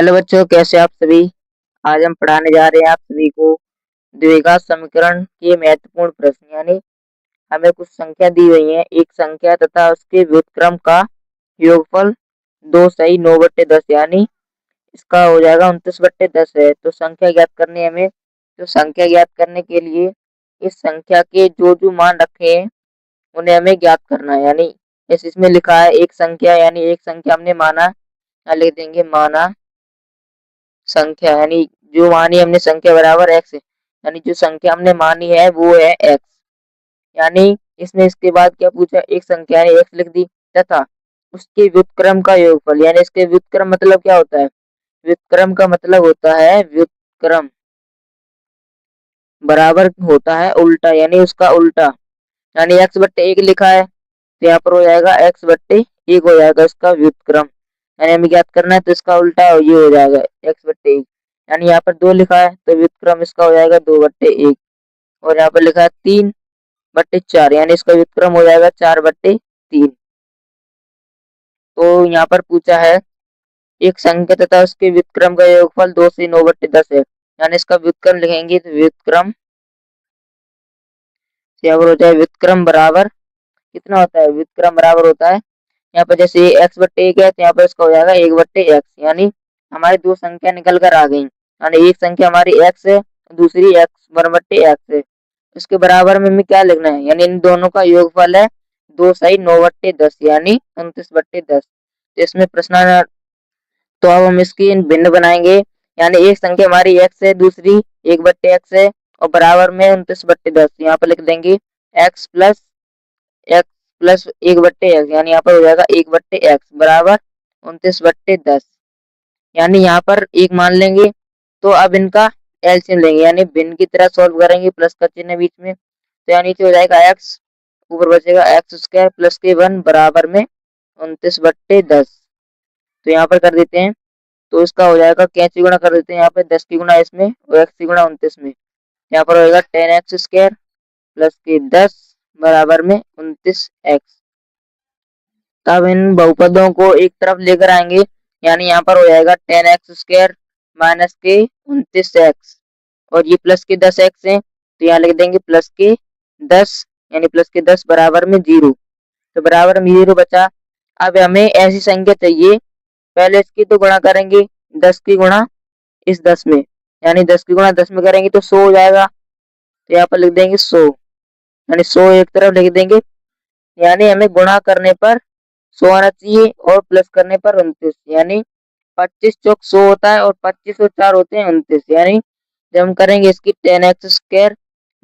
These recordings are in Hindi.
हेलो बच्चों, कैसे आप सभी। आज हम पढ़ाने जा रहे हैं आप सभी को द्विघात समीकरण के महत्वपूर्ण प्रश्न। यानी हमें कुछ संख्या दी गई है, एक संख्या तथा उसके व्युत्क्रम का योगफल 2 सही 9/10, यानी इसका हो जाएगा 29/10 है। तो संख्या ज्ञात करनी है हमें। तो संख्या ज्ञात करने के लिए इस संख्या के जो जो मान रखे हैं उन्हें हमें ज्ञात करना है। यानी इसमें लिखा है एक संख्या, यानी एक संख्या हमने माना, यहाँ लिख देंगे माना संख्या, यानी जो मानी हमने संख्या बराबर एक्स है, यानी जो संख्या हमने मानी है वो है एक्स। यानी इसने इसके बाद क्या पूछा, एक संख्या यानी एक्स लिख दी तथा उसके व्युत्क्रम का योगफल, यानी इसके व्युत्क्रम मतलब क्या होता है, व्युत्क्रम का मतलब होता है व्युत्क्रम बराबर होता है उल्टा, यानी उसका उल्टा। यानी एक्स बट्टे एक लिखा है तो यहाँ पर हो जाएगा एक्स बट्टे एक हो जाएगा इसका व्युत्क्रम। यानी हमें ज्ञात करना है तो इसका उल्टा ये हो जाएगा एक्स बट्टे एक। यानी यहाँ पर 2 लिखा है तो व्युत्क्रम इसका हो जाएगा 2/1। और यहाँ पर लिखा है 3/4, यानी इसका व्युत्क्रम हो जाएगा 4/3। तो यहाँ पर पूछा है एक संख्या तथा उसके व्युत्क्रम का योगफल 2 से 9/10 है। यानी इसका व्युत्क्रम लिखेंगे तो व्युत्क्रम यहाँ पर हो जाए व्युत्क्रम बराबर कितना होता है, व्युत्क्रम बराबर होता है यहाँ पर जैसे एक्स बट्टे एक है तो यहाँ पर इसका हो जाएगा 1/x। यानी हमारी दो संख्या निकल कर आ गई, यानी एक संख्या हमारी एक्स है, दूसरी एक्स 1/x है। इसके बराबर में हमें क्या लिखना है, यानी इन दोनों का योगफल है 2 सही 9/10, यानी 29/10। तो इसमें प्रश्न, तो अब हम इसकी भिन्न बनाएंगे। यानी एक संख्या हमारी एक्स है, दूसरी 1/x है और बराबर में 29/10। यहाँ पर लिख देंगे x प्लस 1/x, यानी यहाँ पर हो जाएगा 1/x बराबर 29/10। यानी यहाँ पर एक मान लेंगे तो अब इनका एलसीएम लेंगे, यानी भिन्न की तरह सॉल्व करेंगे, प्लस का चिन्ह बीच में। तो यहाँ नीचे हो जाएगा x, ऊपर बचेगा x² प्लस के 1 बराबर में 29/10। तो यहाँ पर कर देते हैं तो इसका हो जाएगा कैंची गुणा कर देते हैं, यहाँ पे 10 की गुणा इसमें और x की गुणा 29 में। यहाँ पर होगा 10x² प्लस के 10 बराबर में 29x। तब इन बहुपदों को एक तरफ लेकर आएंगे, यानी यहाँ पर हो जाएगा 10x² माइनस के 29x और ये प्लस के 10x है तो यहाँ लिख देंगे प्लस के 10, यानी प्लस के 10 बराबर में 0। तो बराबर में 0 बचा। अब हमें ऐसी संख्या चाहिए, पहले इसकी तो गुणा करेंगे 10 की गुणा इस 10 में, यानी 10 की गुणा 10 में करेंगे तो 100 हो जाएगा। तो यहाँ पर लिख देंगे 100, यानी 100 एक तरफ लिख देंगे। यानी हमें गुणा करने पर 100 आना चाहिए और प्लस करने पर 29, यानी 25 चौक 100 होता है और 25 और 4 होते हैं 29। यानी जब हम करेंगे इसकी 10x²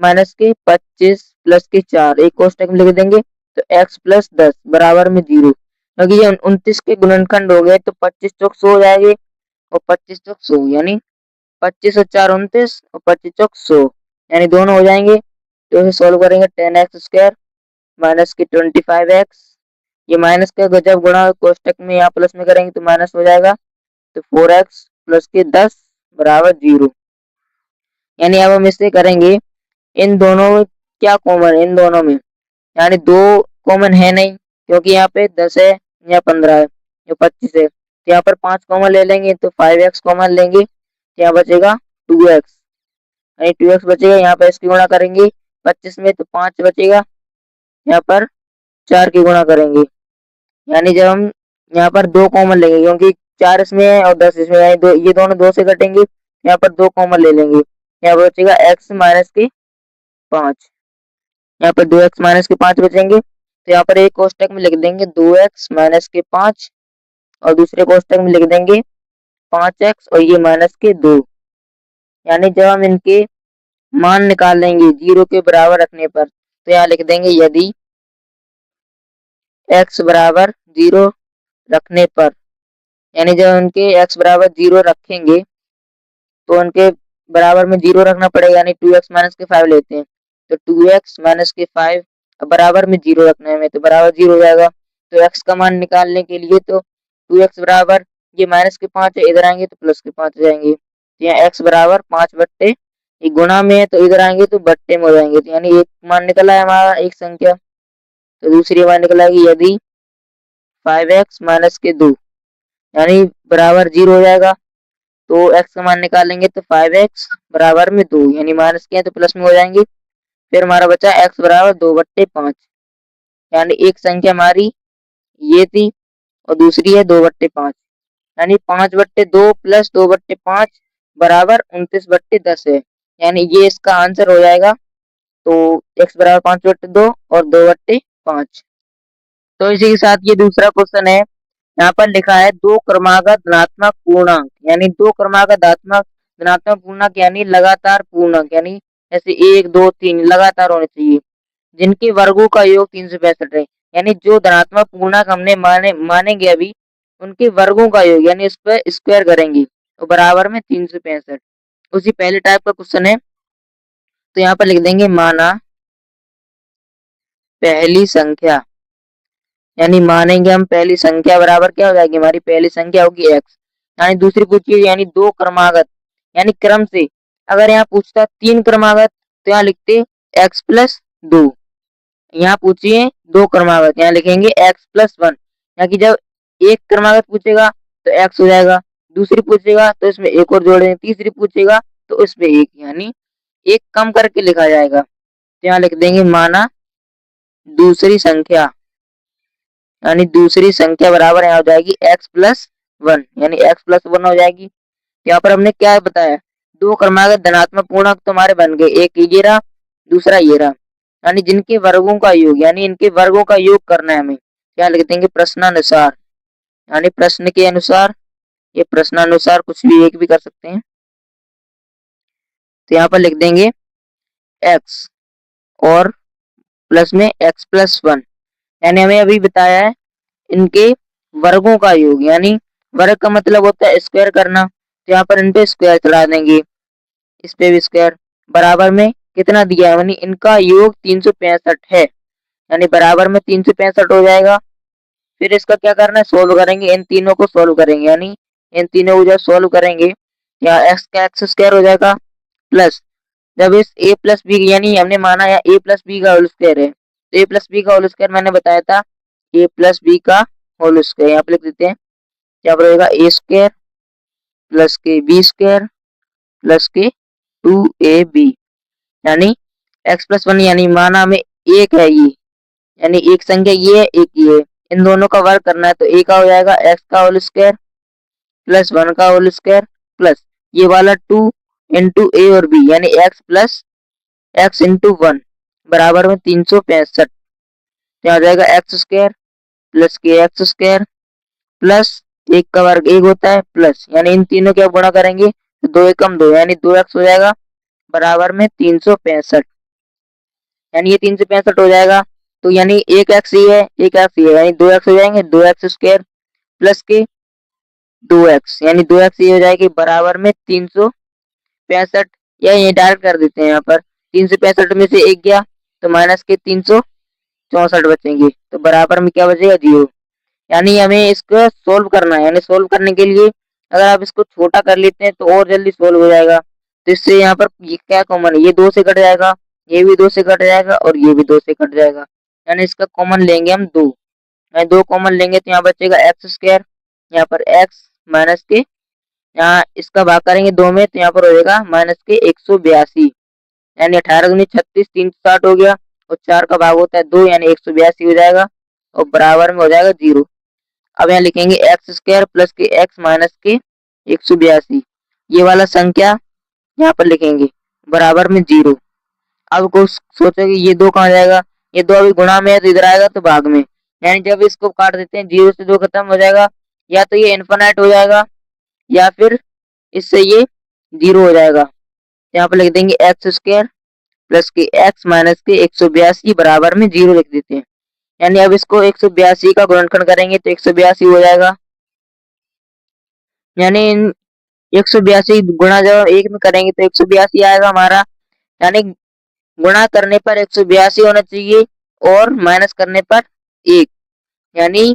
माइनस के 25 प्लस के 4 एक कोष्टक में लिख देंगे तो x प्लस 10 बराबर में 0, क्योंकि ये 29 के गुणनखंड हो गए तो 25 चौक 100 हो जाएंगे और 25 चौक 100, यानी 25 और 4 29 और 25 चौक 100, यानी दोनों हो जाएंगे। तो इसे सोल्व करेंगे 10x² माइनस के 25x, ये माइनस का जब गुणा कोष्टक में यहाँ प्लस में करेंगे तो माइनस हो जाएगा तो 4x प्लस के 10 बराबर 0। यानी अब हम इससे करेंगे इन दोनों में क्या कॉमन है, इन दोनों में यानी 2 कॉमन है नहीं, क्योंकि यहाँ पे 10 है या 15 है या 25 है, तो यहाँ पर 5 कॉमन ले लेंगे तो 5x कॉमन लेंगे तो यहाँ बचेगा 2x, यानी 2x बचेगा। यहाँ पर इसकी गुणा करेंगे 25 में तो 5 बचेगा, यहाँ पर 4 की गुणा करेंगे, यानी जब हम यहाँ पर 2 कॉमन लेंगे क्योंकि 4 इसमें है और 10 इसमें, यानी दो ये दोनों 2 से कटेंगे, यहाँ पर 2 कॉमन ले लेंगे, यहाँ पर बचेगा x माइनस के 5, यहाँ पर 2x माइनस के 5 बचेंगे। तो यहाँ पर एक कोष्टक में लिख देंगे 2x माइनस के 5 और दूसरे कोष्टक में लिख देंगे 5x और ये माइनस के 2। यानी जब हम इनके मान निकाल लेंगे 0 के बराबर रखने पर तो यहाँ लिख देंगे यदि x बराबर 0 रखने पर, यानी जब उनके x बराबर 0 रखेंगे तो उनके बराबर में 0 रखना पड़ेगा, यानी 2x माइनस के 5 लेते हैं तो 2x माइनस के 5 बराबर में 0 रखना है हमें तो बराबर 0 हो जाएगा। तो x का मान निकालने के लिए तो 2x बराबर ये माइनस के 5 है, इधर आएंगे तो प्लस के 5 हो जाएंगे, तो यहाँ x बराबर 5 बट्टे, ये गुणा में है तो इधर आएंगे तो बट्टे में हो जाएंगे। तो यानी एक मान निकला है हमारा एक संख्या, तो दूसरी मान निकला है यदि 5x माइनस के 2 यानी बराबर 0 हो जाएगा। तो x का मान निकालेंगे तो 5x बराबर में 2 यानी माइनस के हैं तो प्लस में हो जाएंगे। फिर हमारा बचा x बराबर 2/5 यानी एक संख्या हमारी ये थी और दूसरी है 2/5 यानी 5/2 प्लस 2/5 बराबर 29/10 है। यानी ये इसका आंसर हो जाएगा। तो x बराबर 5/2 और 2/5। तो इसी के साथ ये दूसरा क्वेश्चन है। यहाँ पर लिखा है दो क्रमागत धनात्मक पूर्णांक यानी दो क्रमागत धनात्मक पूर्णांक यानी लगातार पूर्णांक यानी जैसे 1 2 3 लगातार होने चाहिए जिनके वर्गों का योग 365 है। यानी जो धनात्मक पूर्णांक हमने मानेंगे अभी उनके वर्गों का योग यानी इस पर स्क्वायर करेंगे तो बराबर में 365। उसी पहले टाइप का क्वेश्चन है तो यहाँ पर लिख देंगे माना पहली संख्या यानी मानेंगे हम पहली संख्या बराबर क्या हो जाएगी हमारी पहली संख्या होगी x। यानी दूसरी पूछिए यानी दो क्रमागत यानी क्रम से अगर यहाँ पूछता 3 क्रमागत तो यहाँ लिखते x प्लस 2। यहाँ पूछिए दो क्रमागत यहाँ लिखेंगे x प्लस 1। यहाँ की जब एक क्रमागत पूछेगा तो x हो जाएगा, दूसरी पूछेगा तो इसमें एक और जोड़ेंगे, तीसरी पूछेगा तो इसमें एक यानी एक कम करके लिखा जाएगा। तो यहाँ लिख देंगे माना दूसरी संख्या यानी दूसरी संख्या बराबर यहाँ हो जाएगी x प्लस 1 यानी x प्लस 1 हो जाएगी। यहाँ पर हमने क्या बताया दो क्रमागत धनात्मक पूर्णांक तो हमारे बन गए, एक ये रहा दूसरा ये रहा यानी जिनके वर्गों का योग यानी इनके वर्गों का योग करना है हमें। क्या लिख देंगे प्रश्नानुसार यानी प्रश्न के अनुसार, ये प्रश्नानुसार कुछ भी एक भी कर सकते हैं। तो यहाँ पर लिख देंगे x और प्लस में x प्लस 1 यानी हमें अभी बताया है इनके वर्गों का योग यानी वर्ग का मतलब होता है स्क्वायर करना। तो यहाँ पर इन पे स्क्वायर चढ़ा देंगे, इस पे भी स्क्वायर बराबर में कितना दिया है यानी इनका योग 365 है यानी बराबर में 365 हो जाएगा। फिर इसका क्या करना है सोल्व करेंगे, इन तीनों को सोल्व करेंगे यानी इन तीनों को जब सोल्व करेंगे या x का एक्स स्क्वायर हो जाएगा प्लस जब इस a प्लस बी यानी हमने माना या a प्लस बी का होल स्क्वायर है तो a प्लस बी का होल स्क्वायर मैंने बताया था a प्लस बी का होल स्क्वायर यहाँ पे लिख देते हैं। क्या रहेगा a स्क्वायर प्लस के बी स्क्वायर प्लस के 2ab यानी x प्लस 1 यानी माना हमें एक है ये यानी एक संख्या ये है एक ये है, इन दोनों का वर्ग करना है तो a का हो जाएगा x का होल स्क्वायर प्लस 1 का होल स्क्वायर प्लस ये वाला 2 इंटू a और b यानी x प्लस x इंटू 1 बराबर में 365। यहाँ जाएगा एक्स स्क्वायर प्लस के एक्स स्क्वायर प्लस एक का वर्ग एक होता है प्लस यानी इन तीनों के गुणा करेंगे तो 2 एकम 2 यानी 2x हो जाएगा बराबर में 365 यानी ये 365 हो जाएगा। तो यानी एक एक्स ही है एक एक्स ही है यानी 2x हो जाएंगे 2x स्क्वायर प्लस के 2x यानी 2x ही हो जाएगी बराबर में 365 या ये डायरेक्ट कर देते हैं यहाँ पर 365 में से एक गया तो माइनस के 364 बचेंगे तो बराबर में क्या बचेगा 0। यानी हमें इसको सोल्व करना है यानी सोल्व करने के लिए अगर आप इसको छोटा कर लेते हैं तो और जल्दी सोल्व हो जाएगा। तो इससे यहाँ पर ये क्या कॉमन है ये 2 से कट जाएगा ये भी 2 से कट जाएगा और ये भी 2 से कट जाएगा यानी इसका कॉमन लेंगे हम 2 यानी 2 कॉमन लेंगे तो यहाँ बचेगा एक्स स्क्वायर यहाँ पर x माइनस के यहाँ इसका भाग करेंगे 2 में तो यहाँ पर हो जाएगा माइनस के 182 यानी 18 दूनी 36 360 हो गया और 4 का भाग होता है 2 यानी 182 हो जाएगा और बराबर में हो जाएगा 0। अब यहाँ लिखेंगे एक्स स्क्वायर प्लस के एक्स माइनस के 182 ये वाला संख्या यहाँ पर लिखेंगे बराबर में 0। अब को सोचोगे ये 2 कहाँ जाएगा ये 2 अभी गुणा में है तो इधर आएगा तो भाग में यानी जब इसको काट देते हैं 0 से 2 खत्म हो जाएगा या तो ये इनफिनिट हो जाएगा या फिर इससे ये 0 हो जाएगा। यहाँ पर लिख देंगे एक्स स्क्वायर प्लस के एक्स माइनस के 182 बराबर में 0 लिख देते हैं यानी अब इसको 182 का गुणनखंड करेंगे तो 182 हो जाएगा यानी इन 182 गुणा जब एक में करेंगे तो 182 आएगा हमारा यानी गुणा करने पर 182 होना चाहिए और माइनस करने पर 1 यानी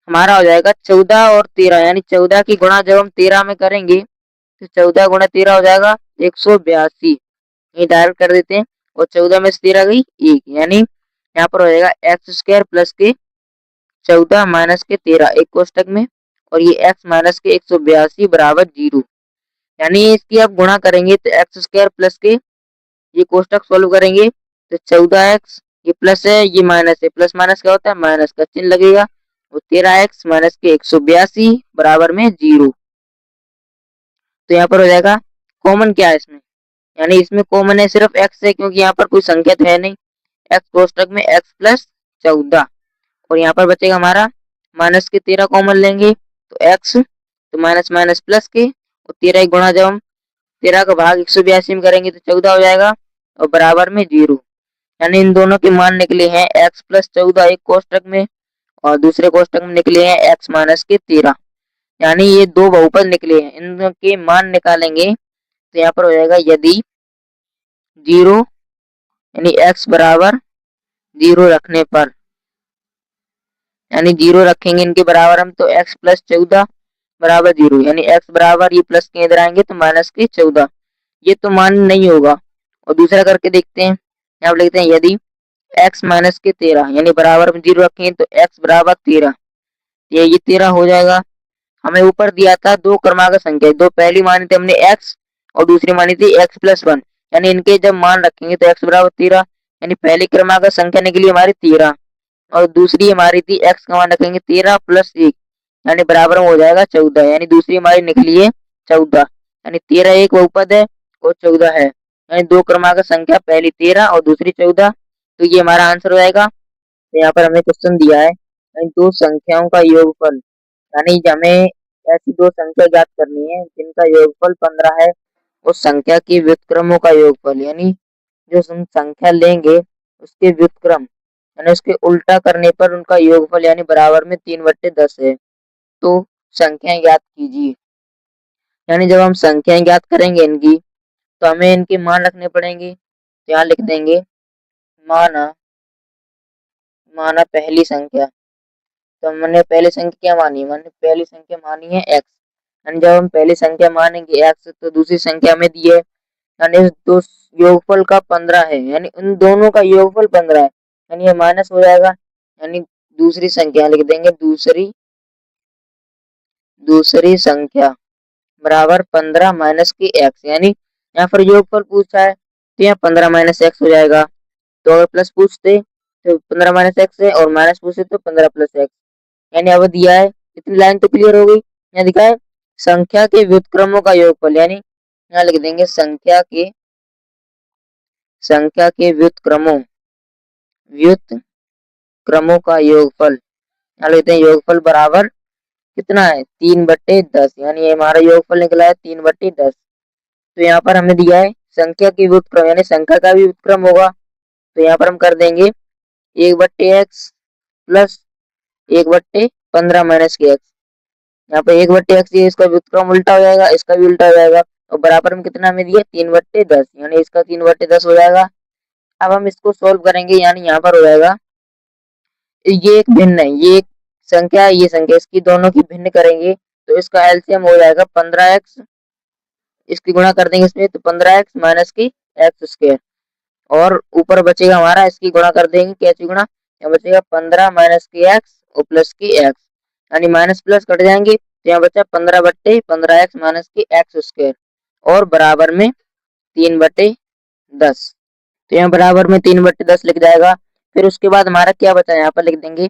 हमारा हो जाएगा 14 और 13 यानी 14 की गुणा जब हम 13 में करेंगे तो 14 गुणा 13 हो जाएगा 182 ये डायरेक्ट कर देते हैं और 14 में से 13 गई 1 यानी यहाँ पर हो जाएगा एक्स स्क्वायर प्लस के 14 माइनस के 13 एक कोष्टक में और ये x माइनस के 182 बराबर 0। यानी इसकी आप गुणा करेंगे तो एक्स स्क्वायर प्लस के ये कोष्टक सोल्व करेंगे तो 14x, ये प्लस है ये माइनस है, प्लस माइनस क्या होता है माइनस का चिन्ह लगेगा, और 13x माइनस के 182 बराबर में 0। तो यहाँ पर हो जाएगा कॉमन क्या है इसमें, यानी इसमें कॉमन है सिर्फ x है क्योंकि यहाँ पर कोई संख्या तो है नहीं। x कोष्टक में x प्लस 14 और यहाँ पर बचेगा हमारा माइनस के 13 कॉमन लेंगे तो x, तो माइनस माइनस प्लस के, और 13 गुणा जब हम 13 का भाग 182 में करेंगे तो 14 हो जाएगा और बराबर में 0। यानी इन दोनों के मान निकले हैं x प्लस 14 एक कोष्टक में और दूसरे कोष्टक में निकले हैं x माइनस के 13। यानी ये दो बहुपद निकले हैं, इनके मान निकालेंगे तो यहाँ पर हो जाएगा यदि 0 यानी x बराबर 0 रखने पर, यानी 0 रखेंगे इनके बराबर हम तो x प्लस 14 बराबर 0, यानी x बराबर ये प्लस के इधर आएंगे तो माइनस के 14, ये तो मान नहीं होगा। और दूसरा करके देखते हैं, यहाँ पर लिखते हैं यदि x माइनस के 13 यानी बराबर में 0 रखें तो x बराबर 13, ये 13 हो जाएगा। हमें ऊपर दिया था दो क्रमांक संख्या, दो पहली मानी थी हमने x और दूसरी मानी थी x प्लस 1, यानी इनके जब मान रखेंगे तो x बराबर 13, यानी पहली क्रमांक संख्या निकली हमारी 13 और दूसरी हमारी थी x का मान रखेंगे 13 प्लस 1 यानी बराबर में हो जाएगा 14, यानी दूसरी हमारी निकली है 14, यानी 13 एक बहुपद है और 14 है, यानी दो क्रमांक संख्या पहली 13 और दूसरी 14, तो ये हमारा आंसर हो जाएगा। तो यहाँ पर हमें क्वेश्चन दिया है यानी दो संख्याओं का योगफल, यानी हमें ऐसी दो संख्या ज्ञात करनी है जिनका योगफल 15 है, उस संख्या के व्युत्क्रमों का योगफल, यानी जो हम संख्या लेंगे उसके व्युत्क्रम यानी उसके उल्टा करने पर उनका योगफल यानी बराबर में 3/10 है। तो संख्याएं ज्ञात कीजिए, यानी जब हम संख्याएं ज्ञात करेंगे इनकी तो हमें इनके मान रखने पड़ेंगे, तो यहाँ लिख देंगे माना माना पहली संख्या, तो हमने पहली संख्या क्या मानी, मैंने पहली संख्या मानी है x, यानी जब हम पहली संख्या मानेंगे x तो दूसरी संख्या में दी है यानी दो योगफल का 15 है, यानी उन दोनों का योगफल 15 है, यानी ये माइनस हो जाएगा, यानी दूसरी संख्या लिख देंगे दूसरी संख्या बराबर 15 माइनस की x, यानी यहाँ पर योगफल पूछा है तो यहाँ 15 माइनस x हो जाएगा, तो अगर प्लस पूछते तो 15 माइनस एक्स है और माइनस पूछते तो 15 प्लस एक्स, यानी अब दिया है इतनी लाइन तो क्लियर हो गई। यहाँ दिखा है संख्या के व्युत्क्रमों का योगफल, यानी यहाँ लिख देंगे संख्या के व्युत्क्रमों का योगफल, यहाँ लिखते हैं योगफल बराबर कितना है 3/10, यानी ये हमारा योगफल निकला है 3/10। तो यहाँ पर हमें दिया है संख्या की व्युत्क्रम यानी संख्या का भी व्युत्क्रम होगा, तो यहाँ पर हम कर देंगे 1/x प्लस 1/15 माइनस के एक्स, यहाँ पे 1/x ये इसका व्युत्क्रम उल्टा हो जाएगा, इसका भी उल्टा हो जाएगा और बराबर में कितना हमें दिया 3/10, यानी इसका 3/10 हो जाएगा। अब हम इसको सोल्व करेंगे, यानी यहाँ पर हो जाएगा ये एक भिन्न है, ये एक संख्या है ये संख्या, इसकी दोनों की भिन्न करेंगे तो इसका एलसीएम हो जाएगा 15x, इसकी गुणा कर देंगे इसमें तो 15x माइनस की एक्स स्क्वायर, और ऊपर बचेगा हमारा इसकी गुणा कर देंगे कैसी गुणा, यहाँ बचेगा 15 माइनस की एक्स और प्लस की एक्स, यानी माइनस प्लस कट जाएंगे तो यहाँ बचा 15/15x माइनस की एक्स स्क्वायर और बराबर में 3/10, तो यहाँ बराबर में 3/10 लिख जाएगा। फिर उसके बाद हमारा क्या बचा, यहाँ पर लिख देंगे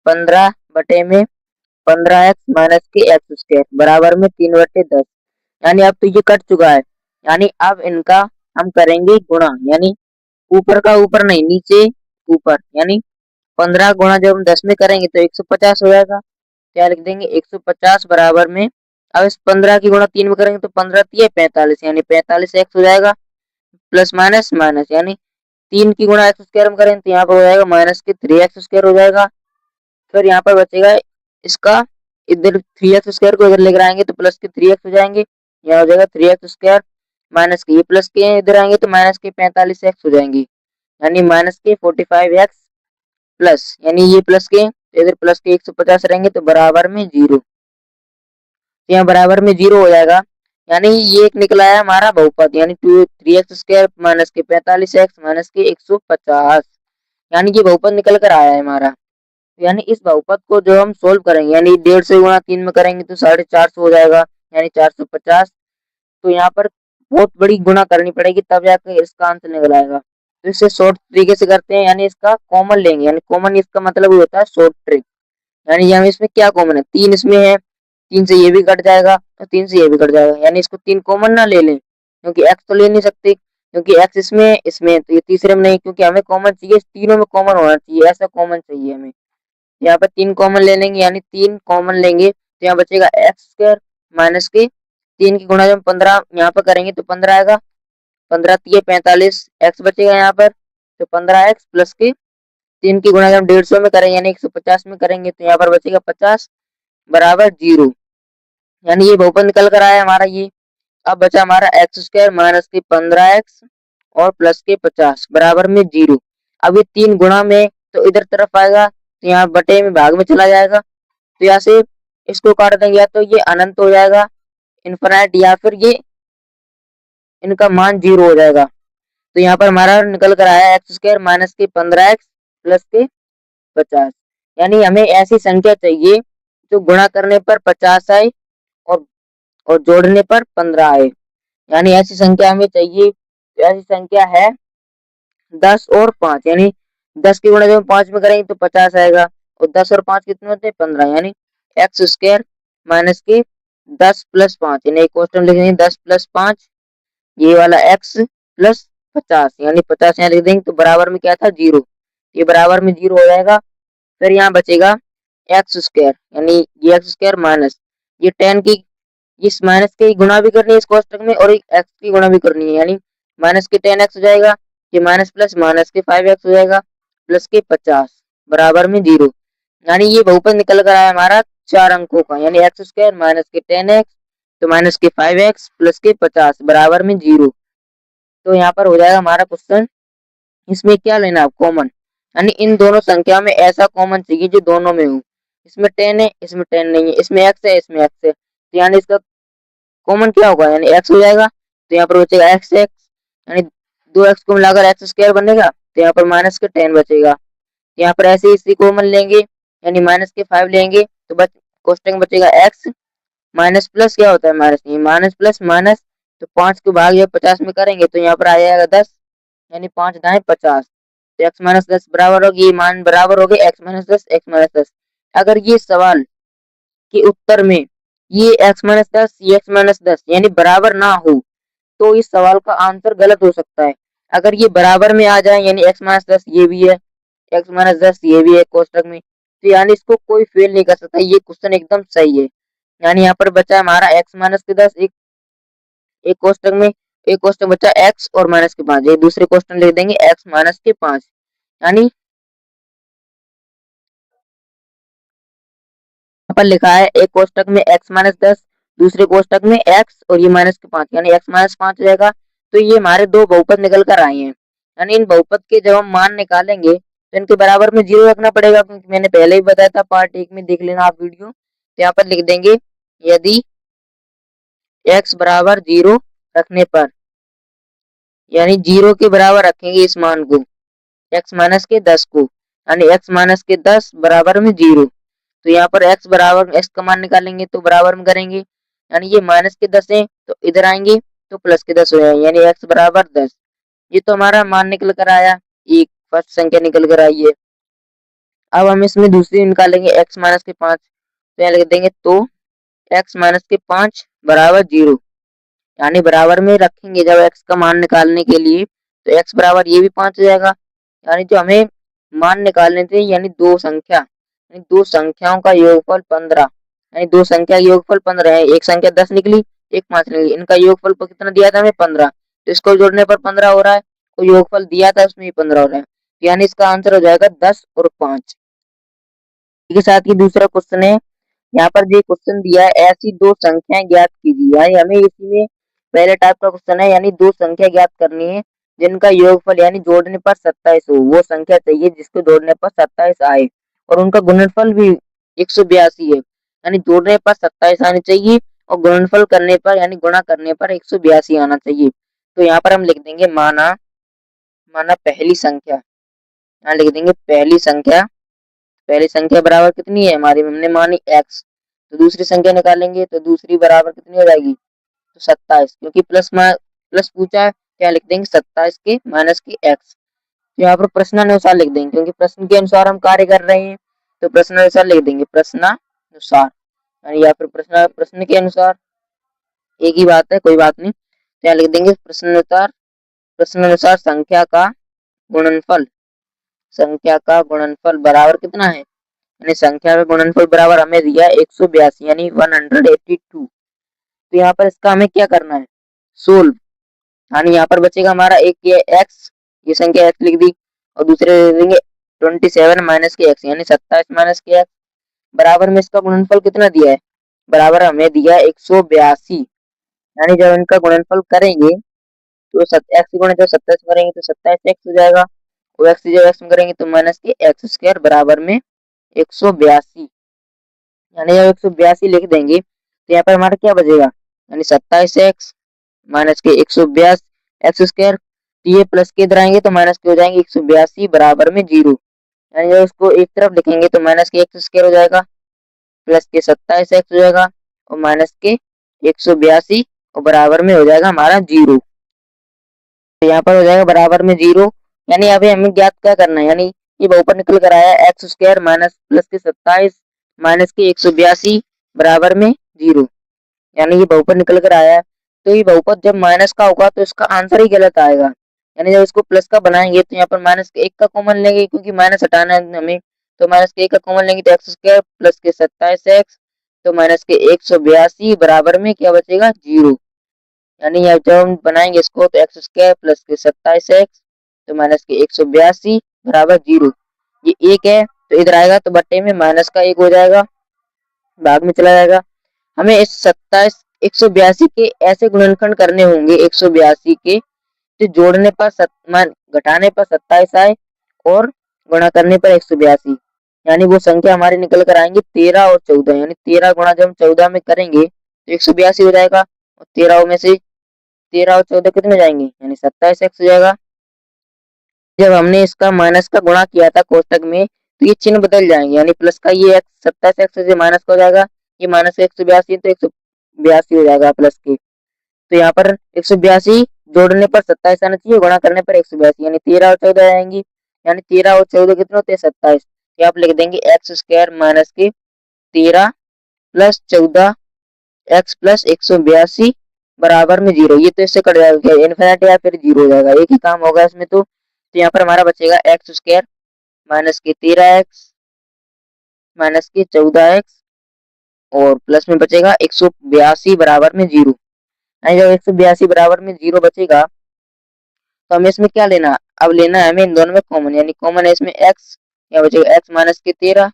15/15x माइनस की एक्स स्क्वायर बराबर में 3/10, यानी अब तो ये कट चुका है, यानी अब इनका हम करेंगे गुणा, यानी ऊपर का ऊपर नहीं नीचे ऊपर, यानी 15 गुणा जब हम 10 में करेंगे तो 150 हो जाएगा, क्या लिख देंगे 150 बराबर में, अब इस 15 की गुणा 3 में करेंगे तो 15 3 45, यानी 45x हो जाएगा प्लस माइनस माइनस, यानी 3 की गुणा एक्स स्क्वायर में करेंगे तो यहाँ पर हो जाएगा माइनस के 3x स्क्वायर हो जाएगा। फिर यहाँ पर बचेगा इसका इधर 3x स्क्वायर को इधर लेकर आएंगे तो प्लस के 3x हो जाएंगे, यहाँ हो जाएगा 3x स्क्वायर माइनस के ये प्लस के इधर आएंगे तो माइनस के 45x हो जाएंगे, यानी माइनस के 45x प्लस, यानी ये प्लस के इधर प्लस के 150 रहेंगे तो बराबर में 0, तो यहाँ बराबर में 0 हो जाएगा, यानी ये एक निकला है हमारा बहुपद, यानी 3x स्क्वायर माइनस के 45x माइनस के 150, यानी ये बहुपद निकल कर आया है हमारा। यानी इस बहुपद को जो हम सोल्व करेंगे यानी 1.5 से गुणा 3 में करेंगे तो 450 हो जाएगा, यानी 450 तो यहाँ पर बहुत बड़ी गुणा करनी पड़ेगी, तब जाकर इसका आंसर निकल आएगा। तो इसे शॉर्ट तरीके से करते हैं, यानी इसका कॉमन लेंगे, यानी कॉमन इसका मतलब ये होता है शॉर्ट ट्रिक। यानी यहाँ इसमें क्या कॉमन है, 3 इसमें है, 3 से ये भी कट जाएगा और 3 से ये भी कट जाएगा, यानी इसको 3 कॉमन ना ले लें, क्योंकि एक्स तो ले नहीं सकते, क्योंकि एक्स इसमें इसमें तो ये तीसरे में नहीं, क्योंकि हमें कॉमन चाहिए, तीनों में कॉमन होना चाहिए, ऐसा कॉमन चाहिए हमें। यहाँ पर 3 कॉमन ले लेंगे, यानी 3 कॉमन लेंगे तो यहाँ बचेगा एक्स स्क्वायर माइनस के 3 की गुणा जब 15 यहाँ पर करेंगे तो 15 आएगा, 15 3 45 एक्स बचेगा यहाँ पर, तो 15 एक्स प्लस के 3 की गुणा जब 150 में करेंगे यानी 150 में करेंगे तो यहाँ पर बचेगा 50 बराबर 0। यानी ये बहुपद निकल कर आया हमारा ये। अब बचा हमारा एक्स स्क्वायर माइनस के 15 एक्स और प्लस के 50 बराबर में 0। अब ये 3 गुणा में तो इधर तरफ आएगा, तो यहाँ बटे में भाग में चला जाएगा, तो यहाँ से इसको काट देंगे, या तो ये अनंत हो जाएगा इनफिनिट, या फिर ये इनका मान 0 हो जाएगा। तो यहाँ पर हमारा निकल कर आया एक्स स्क्वायर माइनस के 15 एक्स प्लस के 50। यानी हमें ऐसी संख्या चाहिए जो गुणा करने पर 50 आए और जोड़ने पर 15 आए, यानी ऐसी संख्या हमें चाहिए। तो ऐसी संख्या है 10 और 5, यानी 10 की गुणा जब 5 में करेंगे तो 50 आएगा, और 10 और 5 कितने होते हैं 15, यानी एक्स स्क्वायर माइनस के 10 प्लस 5, यानी एक क्वेश्चन लिख देंगे 10 प्लस 5 ये वाला एक्स प्लस 50, यानी 50 यहाँ लिख देंगे तो बराबर में क्या था 0, ये बराबर में 0 हो जाएगा। फिर यहाँ बचेगा एक्स स्क्वायर, यानी ये एक्स स्क्वायर माइनस ये 10 की इस माइनस की गुणा भी करनी है इस कोष्टक में, और एक एक्स की गुणा भी करनी है, यानी माइनस के 10 एक्स हो जाएगा, ये माइनस प्लस माइनस के 5 एक्स हो जाएगा प्लस के 50 बराबर में 0। यानी ये बहुपद निकल कर आया हमारा 4 अंकों का, यानी एक्स स्क्वायर माइनस के 10 एक्स तो माइनस के 5 एक्स प्लस के 50 बराबर में 0। तो यहाँ पर हो जाएगा हमारा क्वेश्चन। इसमें क्या लेना है कॉमन, यानी इन दोनों संख्या में ऐसा कॉमन चाहिए जो दोनों में हो। इसमें 10 है, इसमें 10 नहीं है, इसमें एक्स है, इसमें एक्स है, तो यानी इसका कॉमन क्या होगा, यानी एक्स हो जाएगा, तो यहाँ पर बचेगा एक्स एक्स, यानी 2 एक्स को मिलाकर एक्स स्क्वायर बनेगा, तो यहाँ पर माइनस के 10 बचेगा। यहाँ पर ऐसे इसी कॉमन लेंगे, यानी माइनस के 5 लेंगे तो कोष्टक में बचेगा एक्स माइनस प्लस क्या होता है माइनस, ये माइनस प्लस माइनस, तो 5 को भाग जब 50 में करेंगे तो यहाँ पर आ जाएगा 10, यानी 5 दाएं 50, तो एक्स माइनस 10 बराबर होगी, ये मान बराबर हो गए एक्स माइनस 10 एक्स माइनस 10। अगर ये सवाल के उत्तर में ये एक्स माइनस 10 ये एक्स माइनस 10 यानी बराबर ना हो तो इस सवाल का आंसर गलत हो सकता है। अगर ये बराबर में आ जाए, यानी एक्स माइनस 10 ये भी है, एक्स माइनस 10 ये भी है कोष्टक में, तो यानी इसको कोई फेल नहीं कर सकता, ये क्वेश्चन एकदम सही है। यानी यहाँ पर बचा हमारा एक्स माइनस के 10 एक एक कोष्टक में, एक कोष्टक बचा एक्स और माइनस के 5, एक दूसरे क्वेश्चन लिख देंगे एक्स माइनस के 5। यानी पर लिखा है एक कोष्टक में एक्स माइनस 10 दूसरे कोष्टक में एक्स और ये माइनस के 5, यानी एक्स माइनस 5 हो जाएगा। तो ये हमारे दो बहुपद निकल कर आए हैं, यानी इन बहुपद के जब हम मान निकालेंगे तो इनके बराबर में 0 रखना पड़ेगा, क्योंकि मैंने पहले ही बताया था, पार्ट 1 में देख लेना आप वीडियो। तो यहाँ पर लिख देंगे यदि एक्स बराबर 0 रखने पर, यानी 0 के बराबर रखेंगे इस मान को एक्स माइनस के 10 को, यानी एक्स माइनस के 10 बराबर में 0। तो यहाँ पर x बराबर x का मान निकालेंगे तो बराबर में करेंगे, यानी ये माइनस के 10 है तो इधर आएंगे तो प्लस के 10 हो जाएंगे, यानी x बराबर 10। ये तो हमारा मान निकल कर आया, एक फर्स्ट संख्या निकल कर आई है। अब हम इसमें दूसरी निकालेंगे x माइनस के 5, तो यहाँ लिख देंगे तो x माइनस के 5 बराबर 0, यानी बराबर में रखेंगे जब x का मान निकालने के लिए तो x बराबर ये भी 5 हो जाएगा। यानी जो हमें मान निकालने थे, यानी दो संख्या, यानी दो संख्याओं का योगफल 15, यानी दो संख्या का योगफल 15 है, एक संख्या 10 निकली एक 5 निकली, इनका योगफल कितना दिया था हमें 15, तो इसको जोड़ने पर 15 हो रहा है, तो योगफल दिया था उसमें भी 15 हो रहा है, यानी इसका आंसर हो जाएगा 10 और 5। के साथ ही दूसरा क्वेश्चन है, यहाँ पर जो क्वेश्चन दिया है ऐसी दो संख्याएं ज्ञात कीजिए, यानी हमें इसी में पहले टाइप का क्वेश्चन है, यानी दो संख्या ज्ञात करनी है जिनका योगफल यानी जोड़ने पर 27 हो, वो संख्या चाहिए जिसको जोड़ने पर 27 आए और उनका गुणनफल भी 182 है, यानी जोड़ने पर 27 आने चाहिए और गुणनफल करने पर यानी गुणा करने पर 182 आना चाहिए। तो यहाँ पर हम लिख देंगे माना माना पहली संख्या, यहाँ लिख देंगे पहली संख्या बराबर कितनी है हमारी, हमने मानी x, तो दूसरी संख्या निकालेंगे तो दूसरी बराबर कितनी हो जाएगी, तो 27, क्योंकि प्लस पूछा है, क्या लिख देंगे 27 के माइनस के एक्स। तो यहाँ पर प्रश्नानुसार लिख देंगे, क्योंकि प्रश्न के अनुसार हम कार्य कर रहे हैं, तो प्रश्नानुसार लिख देंगे, प्रश्नानुसार यानी यहाँ पर प्रश्न के अनुसार एक ही बात है, कोई बात नहीं। तो यहाँ लिख देंगे प्रश्नानुसार संख्या का गुणनफल बराबर कितना है, यानी संख्या का गुणनफल बराबर हमें दिया है 182 यानी 182। तो यहाँ पर इसका हमें क्या करना है, सोल्व, यानी यहाँ पर बचेगा हमारा एक ये एक्स, ये संख्या एक्स लिख दी, और दूसरे दे देंगे 27 माइनस के एक्स यानी 27 माइनस के एक्स, बराबर में इसका गुणनफल कितना दिया है, बराबर हमें दिया है 182। यानी जब इनका गुणनफल करेंगे तो एक्स गुणे जब 27 करेंगे तो 27 एक्स हो जाएगा, और एक्स जब एक्स में करेंगे तो माइनस के एक्स स्क्वायर बराबर में 182। यानी जब 182 लिख देंगे तो यहाँ पर हमारा क्या बचेगा, यानी 27 एक्स माइनस के 182 एक्स स्क्वायर, ये प्लस के इधर आएंगे तो माइनस के हो जाएंगे 182 बराबर में 0। यानी जब उसको एक तरफ लिखेंगे तो माइनस के एक्स स्क्वायर हो जाएगा, प्लस के 27 एक्स हो जाएगा, और माइनस के 182 और बराबर में हो जाएगा हमारा 0। तो यहाँ पर हो जाएगा बराबर में 0। यानी अभी हमें ज्ञात क्या करना है, यानी ये बहुपद निकल कर आया एक्स स्क्वायर माइनस प्लस के 27 माइनस के 182 बराबर में 0, यानी ये बहुपद निकल कर आया है। तो ये बहुपद जब माइनस का होगा तो इसका आंसर ही गलत आएगा, यानी जब इसको प्लस का बनाएंगे तो यहाँ पर माइनस के 1 का कॉमन लेंगे, क्योंकि माइनस हटाना है हमें, तो माइनस के 1 का कॉमन लेंगे तो एक्स स्क्वायर प्लस के 27 एक्स, तो माइनस के 182 बराबर में क्या बचेगा 0। यानी जब हम बनाएंगे इसको तो एक्स स्क्वायर प्लस के 27 एक्स तो माइनस के 182 बराबर 0। ये एक है तो इधर आएगा तो बट्टे में माइनस का 1 हो जाएगा, भाग में चला जाएगा। हमें इस 27 182 के ऐसे गुणनखंड करने होंगे 182 के, तो जोड़ने पर घटाने पर 27 आए और गुणा करने पर 182, यानी वो संख्या हमारी निकल कर आएंगे 13 और 14, यानी 13 गुणा जब हम 14 में करेंगे तो 182 हो जाएगा, और 13 में से 13 और 14 कितने जाएंगे, यानी 27 एक्स हो जाएगा। जब हमने इसका माइनस का गुणा किया था कोष्टक में तो ये चिन्ह बदल जाएंगे, यानी प्लस का ये एक्स 27 एक्स से माइनस का हो जाएगा, ये माइनस 182 तो 182 हो जाएगा प्लस के। तो यहाँ पर 182 जोड़ने पर 27 आना चाहिए, गुणा करने पर 182, यानी 13 और 14 आएंगी, यानी 13 और 14 कितने होते हैं 27। तो आप लिख देंगे एक्स स्क्वायर माइनस के 13 प्लस 14 एक्स प्लस 182 बराबर में 0। ये तो इससे कट जाएगा इनफिनिटी या फिर 0 हो जाएगा, एक ही काम होगा इसमें। तो यहाँ पर हमारा बचेगा एक्स स्क्वायर माइनस के 13 एक्स माइनस के 14 एक्स और प्लस में बचेगा 182 बराबर में 0। जब 182 बराबर में 0 बचेगा तो हमें इसमें क्या लेना, अब लेना है हमें इन दोनों में कॉमन, यानी कॉमन है इसमें एक्स, यहाँ बचेगा एक्स माइनस के 13,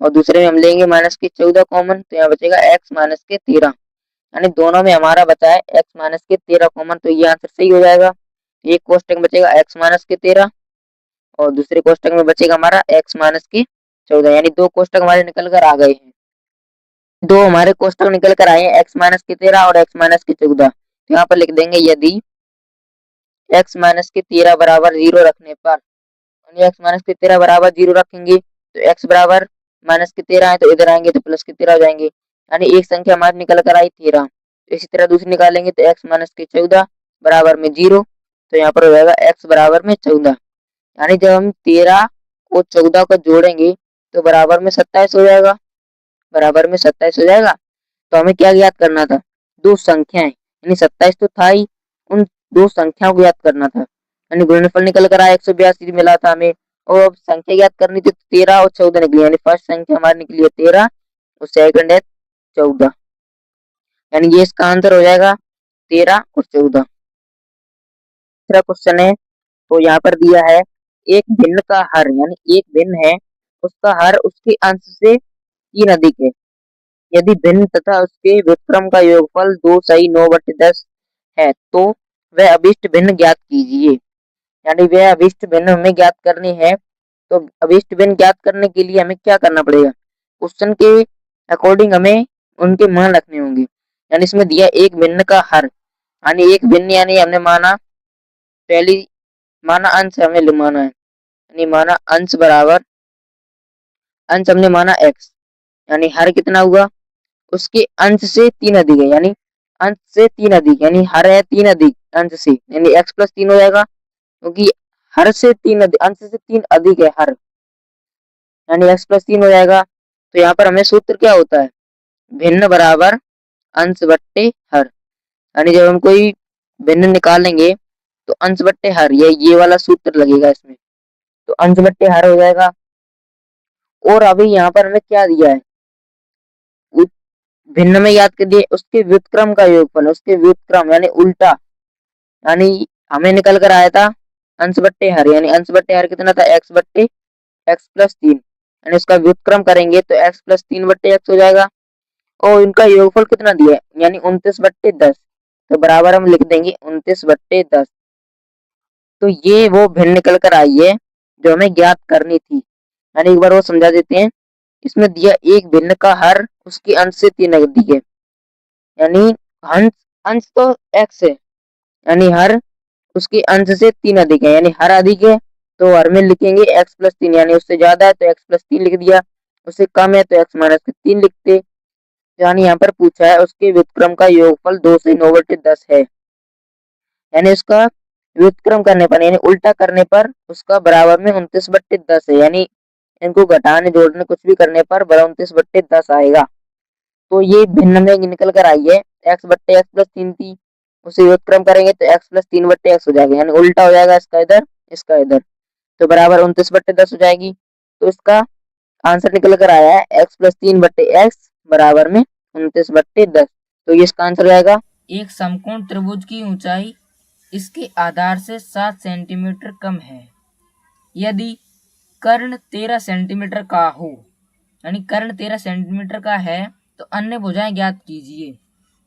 और दूसरे में हम लेंगे माइनस के 14 कॉमन, तो यहाँ बचेगा एक्स माइनस के 13, यानी दोनों में हमारा बचा है एक्स माइनस के 13 कॉमन, तो ये आंसर सही हो जाएगा। एक कोष्टक में बचेगा एक्स माइनस के 13 और दूसरे कोष्टक में बचेगा हमारा एक्स माइनस के 14, यानी दो कोष्टक हमारे निकल कर आ गए हैं। दो हमारे कोष्टक निकल कर आए हैं एक्स माइनस के 13 और एक्स माइनस के 14। तो यहाँ पर लिख देंगे यदि एक्स माइनस के 13 बराबर 0 रखने पर, एक्स माइनस के 13 बराबर 0 रखेंगे तो एक्स बराबर माइनस के 13 है तो इधर आएंगे तो प्लस के 13 हो जाएंगे, यानी एक संख्या हमारी निकल कर आई 13। तो इसी तरह दूसरी निकालेंगे तो एक्स माइनस के 14 बराबर में 0, तो यहाँ पर हो जाएगा एक्स बराबर में 14, यानी जब हम 13 और 14 को जोड़ेंगे तो बराबर में 27 हो जाएगा, बराबर में 27 हो जाएगा। तो हमें क्या ज्ञात करना था, दो संख्याएं, यानी 27 तो था ही, उन दो संख्याओं को ज्ञात करना था, यानी गुणनफल निकल कर आया 182 मिला था हमें, और अब संख्या ज्ञात करनी थी 13 और 14 निकली, यानी फर्स्ट संख्या हमारी निकली है 13 और सेकंड है 14, यानी ये इसका आंसर हो जाएगा 13 और 14। तीसरा क्वेश्चन है, तो यहाँ पर दिया है एक भिन्न का हर, यानी एक भिन्न है उसका हर उसके अंश से 3 अधिक है, यदि भिन्न तथा उसके व्युत्क्रम का योगफल 2 सही 9/10 है तो वह अभिष्ट भिन्न ज्ञात कीजिए। यानी वह अभिष्ट भिन्न हमें ज्ञात करनी है, तो अभिष्ट भिन्न ज्ञात करने के लिए हमें क्या करना पड़ेगा, क्वेश्चन के अकॉर्डिंग हमें उनके मान रखने होंगे। यानी इसमें दिया एक भिन्न का हर, यानी एक भिन्न, यानी हमने माना पहली माना अंश हमें माना है, यानी माना अंश बराबर अंश हमने माना एक्स, यानी हर कितना हुआ उसके अंश से 3 अधिक है, यानी अंश से 3 अधिक, यानी हर है 3 अधिक अंश से, यानी x प्लस 3 हो जाएगा, क्योंकि हर से 3 अधिक, अंश से 3 अधिक है हर, यानी x प्लस 3 हो जाएगा। तो यहाँ पर हमें सूत्र क्या होता है, भिन्न बराबर अंश बट्टे हर, यानी जब हम कोई भिन्न निकालेंगे तो अंश बट्टे हर, ये वाला सूत्र लगेगा इसमें, तो अंश बट्टे हर हो जाएगा। और अभी यहाँ पर हमें क्या दिया है, भिन्न में याद कर दिए उसके व्युत्क्रम का योगफल, उसके व्युत्क्रम यानी उल्टा, यानी हमें निकल कर आया था अंश बट्टे हर, यानी अंश बट्टे हर कितना था, x बट्टे x प्लस 3, यानी उसका व्युत्क्रम करेंगे तो x प्लस 3 बट्टे x हो जाएगा। और इनका योगफल कितना दिया है, यानी 29/10, तो बराबर हम लिख देंगे 29/10। तो ये वो भिन्न निकल कर आई है जो हमें ज्ञात करनी थी, यानी एक बार वो समझा देते हैं। इसमें दिया एक भिन्न का हर उसके अंश से 3 अधिक है, यानी अंश अंश तो x है, यानी हर उसके अंश से 3 अधिक है, यानी हर अधिक है तो हर में लिखेंगे x प्लस 3, यानी उससे ज्यादा है तो x प्लस 3 लिख दिया, उससे कम है तो x माइनस 3 लिखते। यानी यहाँ पर पूछा है उसके व्युत्क्रम का योगफल 2 से 9/10 है, यानी उसका व्युत्क्रम करने पर, यानी उल्टा करने पर उसका बराबर में 29/10 है, यानी इनको घटाने जोड़ने कुछ भी करने पर बराबर 29/10 आएगा। तो ये भिन्न में निकल कर आई है, x बट्टे x प्लस 3 थी, उसे व्युत्क्रम करेंगे तो x प्लस 3/x हो जाएगा, यानी उल्टा हो जाएगा, इसका इधर इसका इधर, तो बराबर 29/10 हो जाएगी। तो इसका आंसर निकल कर आया है x प्लस 3/x बराबर में 29/10। तो ये इसका आंसर हो जाएगा। एक समकोण त्रिभुज की ऊंचाई इसके आधार से 7 सेंटीमीटर कम है यदि कर्ण 13 सेंटीमीटर का हो, यानी कर्ण 13 सेंटीमीटर का है तो अन्य भुजाएं ज्ञात कीजिए।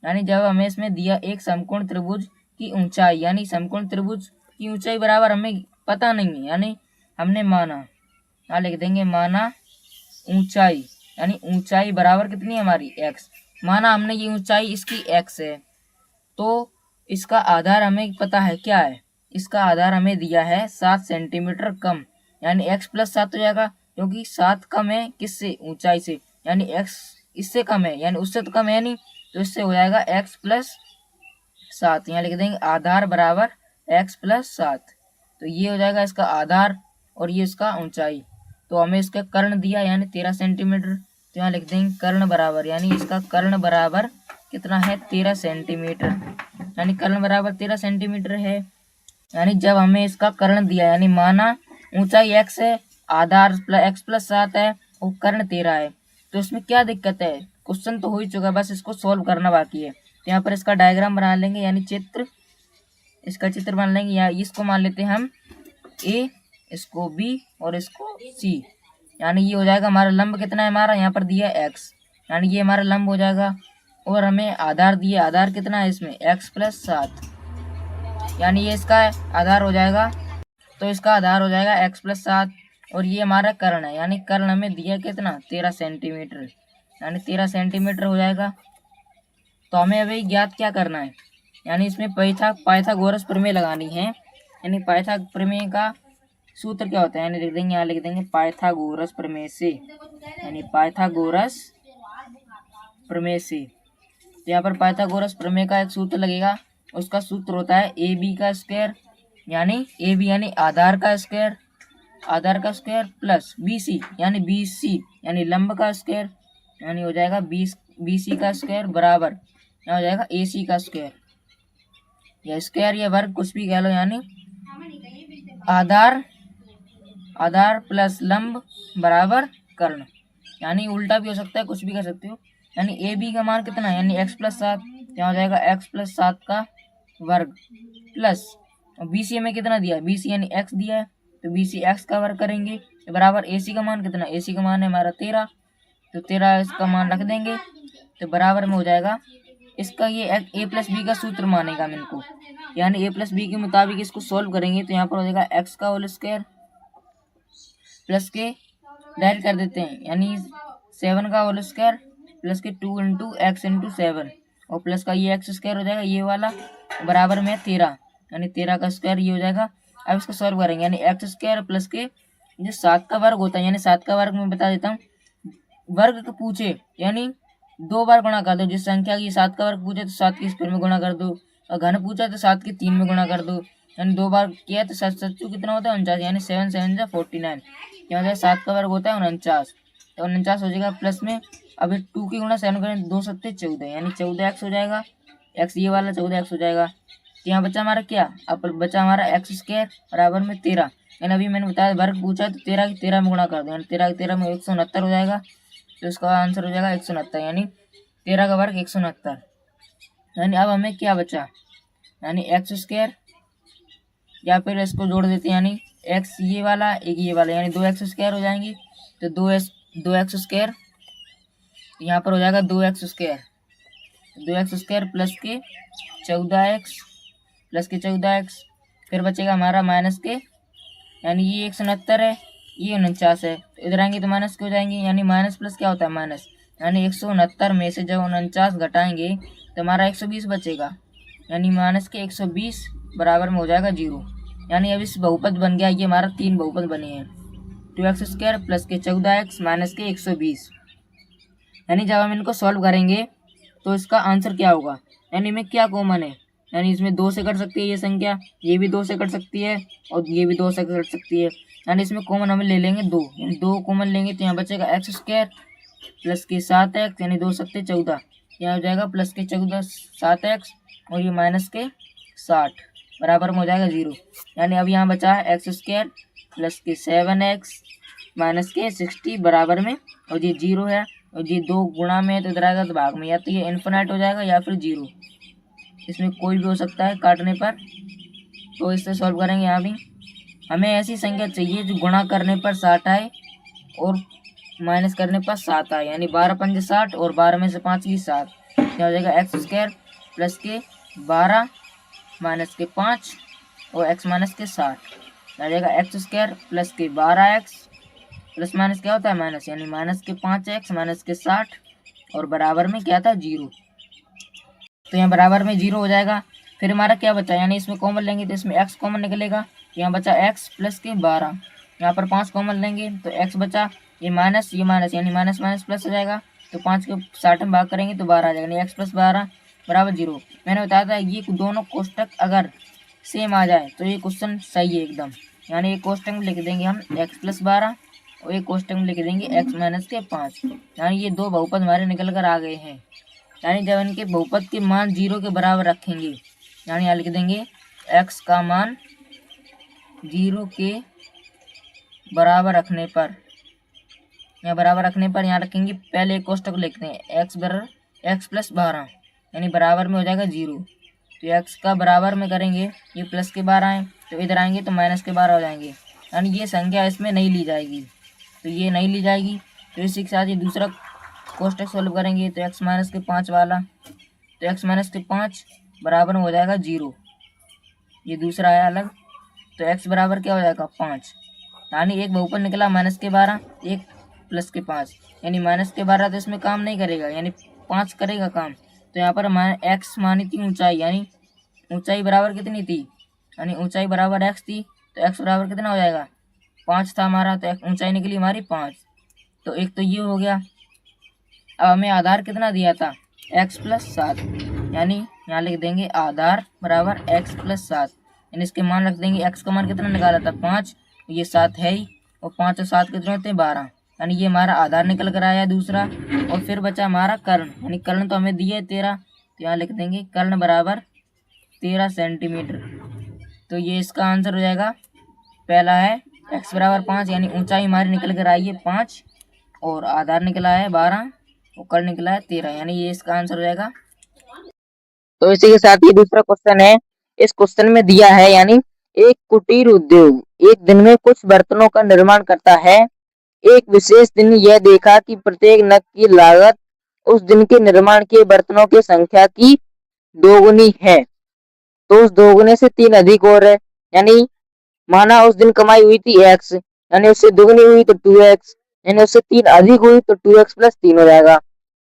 यानी जब हमें इसमें दिया एक समकोण त्रिभुज की ऊंचाई, यानी समकोण त्रिभुज की ऊंचाई बराबर हमें पता नहीं है, यानी हमने माना, यहाँ लिख देंगे माना ऊंचाई, यानी ऊंचाई बराबर कितनी है हमारी x, माना हमने ये ऊंचाई इसकी x है, तो इसका आधार हमें पता है क्या है, इसका आधार हमें दिया है 7 सेंटीमीटर कम, यानी x प्लस 7 हो जाएगा, क्योंकि 7 कम है किससे, ऊंचाई से, यानी x इससे कम है, यानी उससे तो कम है नहीं, तो इससे हो जाएगा x प्लस 7, यहाँ लिख देंगे आधार बराबर x प्लस 7, तो ये हो जाएगा इसका आधार और ये इसका ऊंचाई। तो हमें इसका कर्ण दिया यानी 13 सेंटीमीटर, तो यहाँ लिख देंगे कर्ण बराबर, यानी इसका कर्ण बराबर कितना है 13 सेंटीमीटर, यानी कर्ण बराबर 13 सेंटीमीटर है। यानी जब हमें इसका कर्ण दिया, यानी माना ऊंचाई x है, आधार x प्लस 7 है और कर्ण 13 है, तो इसमें क्या दिक्कत है, क्वेश्चन तो हो ही चुका है, बस इसको सॉल्व करना बाकी है। तो यहाँ पर इसका डायग्राम बना लेंगे, यानी चित्र, इसका चित्र बना लेंगे, या इसको मान लेते हैं हम a, इसको b और इसको c, यानी ये हो जाएगा हमारा लंब कितना है, हमारा यहाँ पर दिया है x, यानी ये हमारा लंब हो जाएगा, और हमें आधार दिया, आधार कितना है इसमें x प्लस 7, यानी ये इसका आधार हो जाएगा, तो इसका आधार हो जाएगा x प्लस 7, और ये हमारा कर्ण है, यानी कर्ण हमें दिया कितना 13 सेंटीमीटर, यानी 13 सेंटीमीटर हो जाएगा। तो हमें अभी ज्ञात क्या करना है, यानी इसमें पाइथागोरस प्रमेय लगानी है, यानी पाइथागोरस प्रमेय का सूत्र क्या होता है, यानी लिख देंगे, यहाँ लिख देंगे पाइथागोरस प्रमेय से, यानी पाइथागोरस प्रमेय से, तो यहाँ पर पाइथागोरस प्रमेय का एक सूत्र लगेगा, उसका सूत्र होता है ए बी का स्क्वायर, यानी ए बी यानी आधार का स्क्वायर, आधार का स्क्वायर प्लस बी सी यानी बी सी यानी लंब का स्क्वायर, यानी हो जाएगा बी सी का स्क्वायर बराबर यहाँ हो जाएगा ए सी का स्क्वायर, या स्क्वायर या वर्ग कुछ भी कह लो, यानी आधार प्लस लंब बराबर कर्ण, यानी उल्टा भी हो सकता है, कुछ भी कर सकते हो। यानी ए बी का मान कितना है, यानी x प्लस 7, यहाँ हो जाएगा x प्लस 7 का वर्ग प्लस बी सी हमें कितना दिया है, बी सी यानी x दिया है, तो बी सी एक्स का वर्ग करेंगे, तो बराबर ए सी का मान कितना, ए सी का मान है हमारा 13, तो 13 इसका मान रख देंगे, तो बराबर में हो जाएगा इसका ये ए प्लस बी का सूत्र मानेगा हम इनको, यानी ए प्लस बी के मुताबिक इसको सोल्व करेंगे, तो यहाँ पर हो जाएगा एक्स का होल स्क्वायर प्लस के डायरेक्ट कर देते हैं, यानी 7 का होल स्क्वायर प्लस के 2 इंटू एक्स इंटू 7 और प्लस का ये एक्स स्क्वायर हो जाएगा ये वाला बराबर में 13, यानी 13 का स्क्वायर ये हो जाएगा। अब इसको सॉल्व करेंगे, यानी एक्स स्क्वायर प्लस के जो 7 का वर्ग होता है, यानी 7 का वर्ग मैं बता देता हूँ, वर्ग को पूछे यानी 2 बार गुणा कर दो। जिस संख्या की 7 का वर्ग पूछे तो 7 की स्क्वायर में गुणा कर दो, और घन पूछा तो 7 की 3 में गुणा कर दो। यानी 2 बार किया तो 7 7 कितना होता है 49, यानी 7 7 जा 49। क्या होता है 7 का वर्ग होता है 49, तो 49 हो जाएगा प्लस में। अभी 2 की गुणा 7 करें 2 सत्ते 14, यानी 14x हो जाएगा। x ये वाला 14x हो जाएगा। तो यहाँ बचा हमारा क्या, अब बचा हमारा एक्स स्क्वायर बराबर में 13। यानी अभी मैंने बताया वर्ग पूछा तो 13 की 13 में गुणा कर दो, यानी 13 की 13 में 169 हो जाएगा। तो इसका आंसर हो जाएगा 169, यानी 13 का वर्ग 169। यानी अब हमें क्या बचा, यानी एक्स स्क्वायर, या फिर इसको जोड़ देते हैं, यानी एक्स ये वाला एक ये वाला, यानी 2x स्क्वायर हो जाएंगे। तो 2x स्क्वायर यहाँ पर हो जाएगा 2x square, 2x square plus के 14x प्लस के 14x, फिर बचेगा हमारा माइनस के, यानी ये 169 है, ये 49 है, तो इधर आएंगे तो माइनस के हो जाएंगे। यानी माइनस प्लस क्या होता है माइनस, यानी 169 में से जब 49 घटाएंगे तो हमारा 120 बचेगा, यानी माइनस के 120 बराबर में हो जाएगा 0। यानी अब इस बहुपद बन गया, ये हमारा 3 बहुपद बने हैं, 2x स्क्वायर प्लस के 14x माइनस के 120। यानी जब हम इनको सॉल्व करेंगे तो इसका आंसर क्या होगा, यानी में क्या कॉमन है, यानी इसमें 2 से कट सकती है ये संख्या, ये भी 2 से कट सकती है, और ये भी 2 से कट सकती है। यानी इसमें कॉमन हमें ले लेंगे 2, यानी 2 कॉमन लेंगे तो यहाँ बचेगा एक्स स्क्वायर प्लस के 7x, यानी 2 सत्ते 14, यहाँ हो जाएगा प्लस के 14 7x, और ये माइनस के 60 बराबर में हो जाएगा 0। यानी अब यहाँ बचा है एक्स स्क्वायर प्लस के 7x माइनस के 60 बराबर में, और ये 0 है, और ये 2 गुणा में है तो इधर आएगा तो भाग में, या तो ये इन्फिनाइट हो जाएगा या फिर 0, इसमें कोई भी हो सकता है काटने पर। तो इससे सॉल्व करेंगे। यहाँ भी हमें ऐसी संख्या चाहिए जो गुणा करने पर 60 आए और माइनस करने पर 7 आए, यानी 12 पंजे 60 और 12 में से 5 की 7, क्या हो जाएगा एक्स स्क्वायर प्लस के 12 माइनस के 5 और एक्स माइनस के 60, आ जाएगा एक्स स्क्वायर प्लस के 12x प्लस माइनस क्या होता है माइनस, यानी माइनस के 5x माइनस के 60 और बराबर में क्या था 0। तो यहाँ बराबर में 0 हो जाएगा। फिर हमारा क्या बचा, यानी इसमें कॉमन लेंगे तो इसमें x कॉमन निकलेगा, यहाँ बचा x प्लस के 12, यहाँ पर 5 कॉमन लेंगे तो x बचा, ये माइनस यानी माइनस माइनस प्लस हो जाएगा, तो 5 को 60 में भाग करेंगे तो 12 आ जाएगा, यानी x प्लस 12 बराबर 0। मैंने बताया था ये दोनों कोष्टक अगर सेम आ जाए तो ये क्वेश्चन सही है एकदम। यानी एक कोष्टक में लिख देंगे हम x प्लस 12 और एक कोष्टक में लिख देंगे x माइनस के 5, यानी ये 2 बहुपद हमारे निकल कर आ गए हैं। यानी जब इनके बहुपद के मान 0 के बराबर रखेंगे, यानी यहाँ लिख देंगे x का मान 0 के बराबर रखने पर, यहाँ बराबर रखने पर यहाँ रखेंगे, पहले एक कोष्टक लिखते हैं x बराबर x प्लस 12, यानी बराबर में हो जाएगा 0। तो x का बराबर में करेंगे, ये प्लस के 12 हैं तो इधर आएंगे तो माइनस के 12 हो जाएंगे, यानी ये संख्या इसमें नहीं ली जाएगी, तो ये नहीं ली जाएगी। तो इसी के साथ ये दूसरा कोष्टक सोल्व करेंगे तो x माइनस के 5 वाला, तो x माइनस के 5 बराबर में हो जाएगा 0, ये दूसरा है अलग, तो x बराबर क्या हो जाएगा 5, यानी एक बहुपद निकला माइनस के 12 एक प्लस के 5, यानी माइनस के 12 तो इसमें काम नहीं करेगा, यानी 5 करेगा काम। तो यहाँ पर x मानी थी ऊंचाई, यानी ऊंचाई बराबर कितनी थी, यानी ऊंचाई बराबर x थी, तो x बराबर कितना हो जाएगा 5 था हमारा, तो ऊंचाई निकली हमारी 5। तो एक तो ये हो गया। अब हमें आधार कितना दिया था x प्लस 7, यानी यहाँ लिख देंगे आधार बराबर x प्लस 7, यानी इसके मान रख देंगे। x का मान कितना निकाला था 5, ये 7 है ही, और 5 और 7 कितने होते हैं 12, यानी ये हमारा आधार निकल कर आया दूसरा। और फिर बचा हमारा कर्ण, यानी कर्ण तो हमें दिया है 13, तो यहाँ लिख देंगे कर्ण बराबर 13 सेंटीमीटर। तो ये इसका आंसर हो जाएगा। पहला है x बराबर 5, यानी ऊंचाई हमारी निकल कर आई है 5 और आधार निकला है 12 और कर्ण निकला है 13, यानी ये इसका आंसर हो जाएगा। तो इसी के साथ ही दूसरा क्वेश्चन है, इस क्वेश्चन में दिया है, यानी एक कुटीर उद्योग एक दिन में कुछ बर्तनों का निर्माण करता है। एक विशेष दिन यह देखा कि प्रत्येक नग की लागत उस दिन के निर्माण के बर्तनों की संख्या की दोगुनी है, तो उस दोगुने से 3 अधिक और है। यानी माना उस दिन कमाई हुई थी x, यानी उससे दोगुनी हुई तो 2x, यानी उससे 3 अधिक हुई तो 2x प्लस 3 हो जाएगा।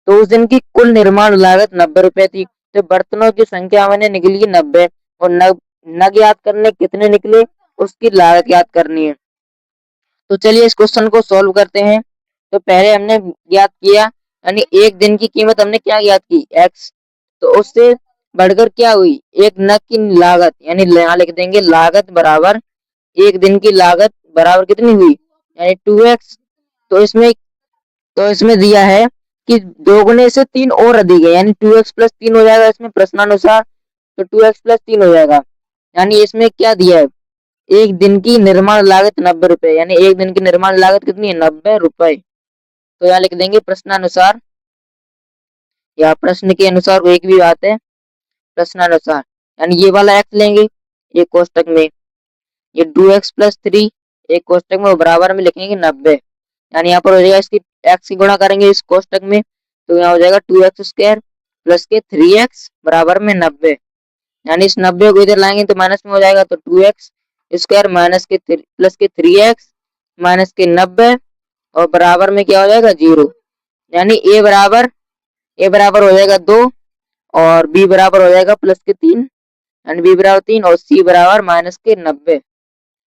तो उस दिन की कुल निर्माण लागत 90 रुपए थी, तो बर्तनों की संख्या मैंने निकली 90 और नग याद करने कितने निकले उसकी लागत याद करनी है। तो चलिए इस क्वेश्चन को सॉल्व करते हैं। तो पहले हमने याद किया यानी एक दिन की कीमत हमने क्या ज्ञात की x, तो उससे बढ़कर क्या हुई एक न की लागत, यानी यहाँ लिख देंगे लागत बराबर एक दिन की लागत बराबर कितनी हुई यानी 2x। तो इसमें दिया है कि 2 गुने से 3 और अधिक है यानी 2x प्लस 3 हो जाएगा इसमें प्रश्नानुसार, तो 2x प्लस 3 हो जाएगा। यानी इसमें क्या दिया है एक दिन की निर्माण लागत 90 रुपए, यानी एक दिन की निर्माण लागत कितनी है 90 रुपए। तो यहाँ लिख देंगे प्रश्नानुसार, या प्रश्न के अनुसार एक भी बात है प्रश्नानुसार, यानी ये वाला x लेंगे एक कोष्टक में, ये 2x प्लस 3 एक कोष्टक में बराबर में लिखेंगे 90, यानी यहाँ पर हो जाएगा इसकी x की गुणा करेंगे इस कोष्टक में, तो यहाँ हो जाएगा 2x स्क्वायर प्लस के 3x बराबर में 90, यानी इस 90 को इधर लाएंगे तो माइनस में हो जाएगा, तो 2x स्क्वायर माइनस के प्लस के 3x माइनस के 90 और बराबर में क्या हो जाएगा 0, यानी ए बराबर हो जाएगा 2 और बी बराबर हो जाएगा प्लस के 3, यानी बी बराबर 3 और सी बराबर माइनस के 90।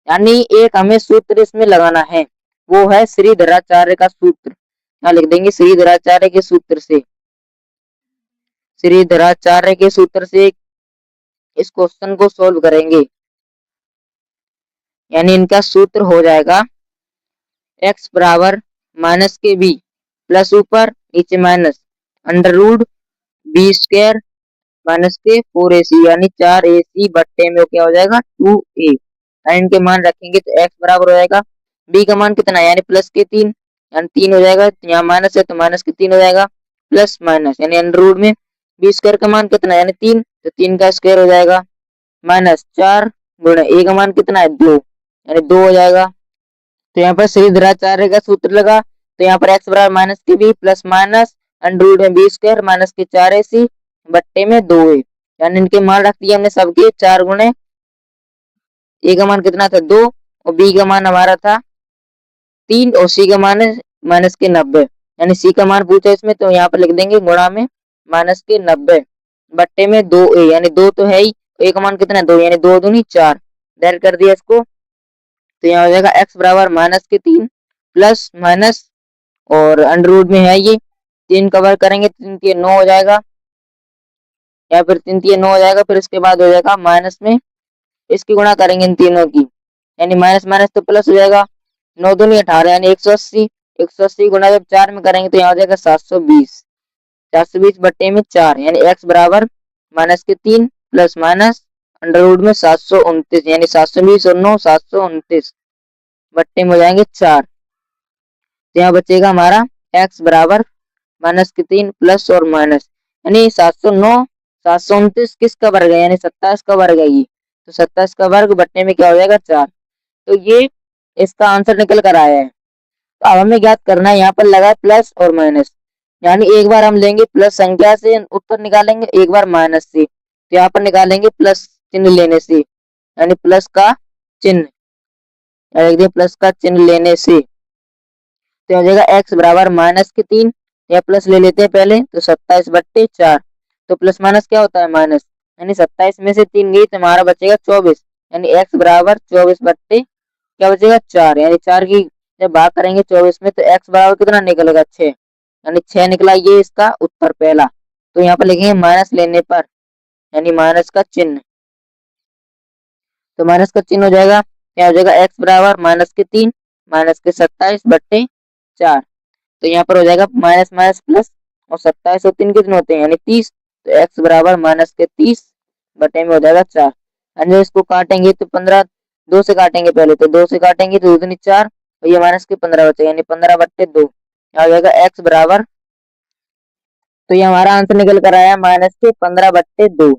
यानी एक हमें सूत्र इसमें लगाना है, वो है श्रीधराचार्य का सूत्र। यहाँ लिख देंगे श्रीधराचार्य के सूत्र से, श्रीधराचार्य के सूत्र से इस क्वेश्चन को सोल्व करेंगे। यानी इनका सूत्र हो जाएगा x बराबर माइनस के बी प्लस ऊपर नीचे minus under root B square minus के 4ac, यानी 4ac बट्टे में क्या हो जाएगा 2a। इनके मान रखेंगे तो x बराबर हो जाएगा b का मान कितना है यानी प्लस के 3, यानी 3 हो जाएगा, यहाँ माइनस है तो माइनस के 3 हो जाएगा प्लस माइनस, यानी अंडर रूट में बी स्क्वायर का मान कितना है यानी 3, तो 3 का स्क्वायर हो जाएगा माइनस 4 गुणा a का मान कितना है 2, यानी 2 हो जाएगा। तो यहाँ पर श्रीधराचार्य का सूत्र लगा, तो यहाँ पर x बराबर माइनस के B plus minus under root में बी स्क्वायर माइनस के 4ac बट्टे में 2a, यानी इनके मान रख दिए हमने सबके 4 गुणे ए का मान कितना था 2 और बी का मान हमारा था 3 और सी का मान माइनस के 90, यानी सी का मान पूछा इसमें, तो यहाँ पर लिख देंगे गुणा में माइनस के 90 बट्टे में 2a, यानी 2 तो है ही, ए का मान कितना 2, यानी 2 दूनी 4 डायरेक्ट कर दिया इसको, तो यहाँ हो जाएगा x बराबर माइनस के 3 प्लस माइनस और अंडर रूट में है ये 3 कवर करेंगे 3 के 9 हो जाएगा, या फिर 3 के 9 हो जाएगा, फिर इसके बाद हो जाएगा माइनस में इसकी गुणा करेंगे इन तीनों की, यानी माइनस माइनस तो प्लस हो जाएगा 9 दूनी 18 यानी 180, 180 गुणा जब 4 में करेंगे तो यहाँ हो जाएगा 720, 420 बट्टे में 4, यानी x बराबर माइनस के 3 प्लस माइनस अंडर रूट में 729, यानी 720 और 9 729 बट्टे में हो जाएंगे 4, तो यहाँ बचेगा हमारा x बराबर माइनस के 3 प्लस और माइनस, यानी 709 729 किसका वर्ग है यानी 27 का वर्ग है ये, तो 27 का वर्ग बट्टे में क्या हो जाएगा 4, तो ये इसका आंसर निकल कर आया है। तो अब हमें ज्ञात करना है यहाँ पर लगा प्लस और माइनस, यानी एक बार हम लेंगे प्लस संख्या से उत्तर निकालेंगे, एक बार माइनस से, तो यहाँ पर निकालेंगे प्लस चिन्ह लेने से, यानी प्लस का चिन्ह, प्लस का चिन्ह लेने से, तो हो जाएगा x बराबर माइनस के 3 या प्लस ले लेते हैं पहले, तो 27 बट्टे 4, तो प्लस माइनस क्या होता है माइनस, यानी 27 में से 3 गई तो हमारा बचेगा 24, यानी x बराबर 24 बट्टे क्या बचेगा 4, यानी 4 की जब भाग करेंगे 24 में तो x बराबर कितना निकलेगा 6, यानी 6 निकला, ये इसका उत्तर पहला। तो यहाँ पर लिखेंगे माइनस लेने पर, यानी माइनस का चिन्ह, तो माइनस का चिन्ह हो जाएगा क्या हो जाएगा x बराबर माइनस के 3 माइनस के 27 बट्टे 4, तो यहाँ पर हो जाएगा माइनस माइनस प्लस और 27 और 3 कितने होते हैं यानी 30, तो x बराबर माइनस के 30 बटे में हो जाएगा 4, जब इसको काटेंगे तो 15 2 से काटेंगे पहले, तो 2 से काटेंगे तो 2 4 और ये माइनस के 15 बचेगा, यानी 15 बट्टे 2, यहाँ हो जाएगा x बराबर, तो ये हमारा आंसर निकल कर आया माइनस के 15 बट्टे 2,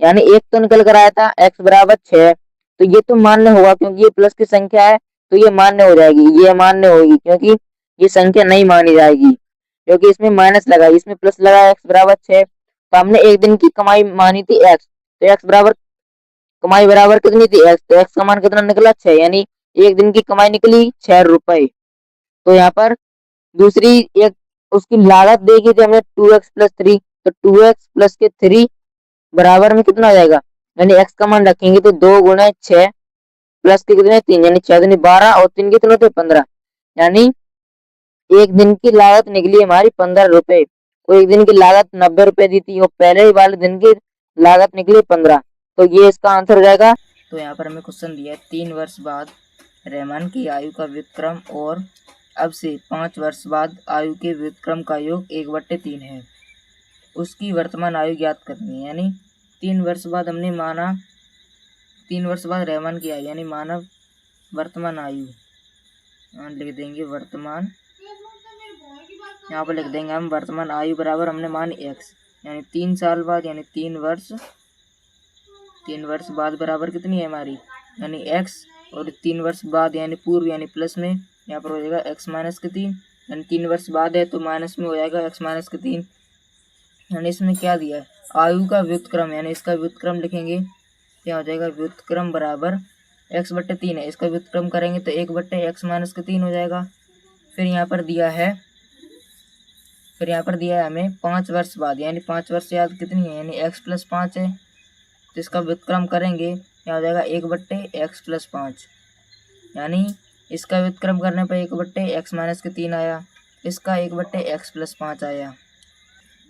यानी एक तो निकल कर आया था x बराबर 6, तो ये तो मान्य होगा क्योंकि ये प्लस की संख्या है, तो ये मान्य हो जाएगी, ये मान्य होगी क्योंकि ये संख्या नहीं मानी जाएगी क्योंकि इसमें माइनस लगा, इसमें प्लस लगा, x बराबर 6, तो हमने एक दिन की कमाई मानी थी x, तो x बराबर कमाई बराबर कितनी थी x, तो x का मान कितना निकला 6, यानी एक दिन की कमाई निकली 6 रुपए। तो यहाँ पर दूसरी एक उसकी लागत देखी थी हमने 2x प्लस 3, तो 2x प्लस के 3 बराबर में कितना हो जाएगा, यानी x का मान रखेंगे तो 2 गुना 6 प्लस के कितने 3, यानी 6 दूनी 12 और 3 कितने होते 15, यानी एक दिन की लागत निकली हमारी 15 रुपए, और एक दिन की लागत 90 रुपए दी थी और पहले ही वाले दिन की लागत निकली 15, तो ये इसका आंसर हो जाएगा। तो यहाँ पर हमें क्वेश्चन दिया है 3 वर्ष बाद रहमान की आयु का व्युत्क्रम और अब से 5 वर्ष बाद आयु के व्युत्क्रम का योग 1/3 है, उसकी वर्तमान आयु ज्ञात करनी है। यानी 3 वर्ष बाद हमने माना 3 वर्ष बाद रहमान की आयु यानी मानव वर्तमान आयु लिख देंगे वर्तमान, यहाँ पर लिख देंगे हम वर्तमान आयु बराबर हमने मान x, यानी 3 साल बाद यानी 3 वर्ष बाद बराबर कितनी है हमारी यानी x, और 3 वर्ष बाद यानी पूर्व यानी प्लस में यहाँ पर हो जाएगा x माइनस के 3, यानी 3 वर्ष बाद है तो माइनस में हो जाएगा x माइनस के 3। यानी इसमें क्या दिया है आयु का व्युत्क्रम, यानी इसका व्युत्क्रम लिखेंगे क्या हो जाएगा व्युत्क्रम बराबर x/3 है, इसका व्युत्क्रम करेंगे तो 1/x माइनस के 3 हो जाएगा। फिर यहाँ पर दिया है हमें 5 वर्ष बाद, यानी 5 वर्ष याद कितनी है यानी x+5 है, तो इसका व्युत्क्रम करेंगे क्या हो जाएगा 1/x+5, यानी इसका व्युत्क्रम करने पर 1/x माइनस के 3 आया, इसका 1/x+5 आया।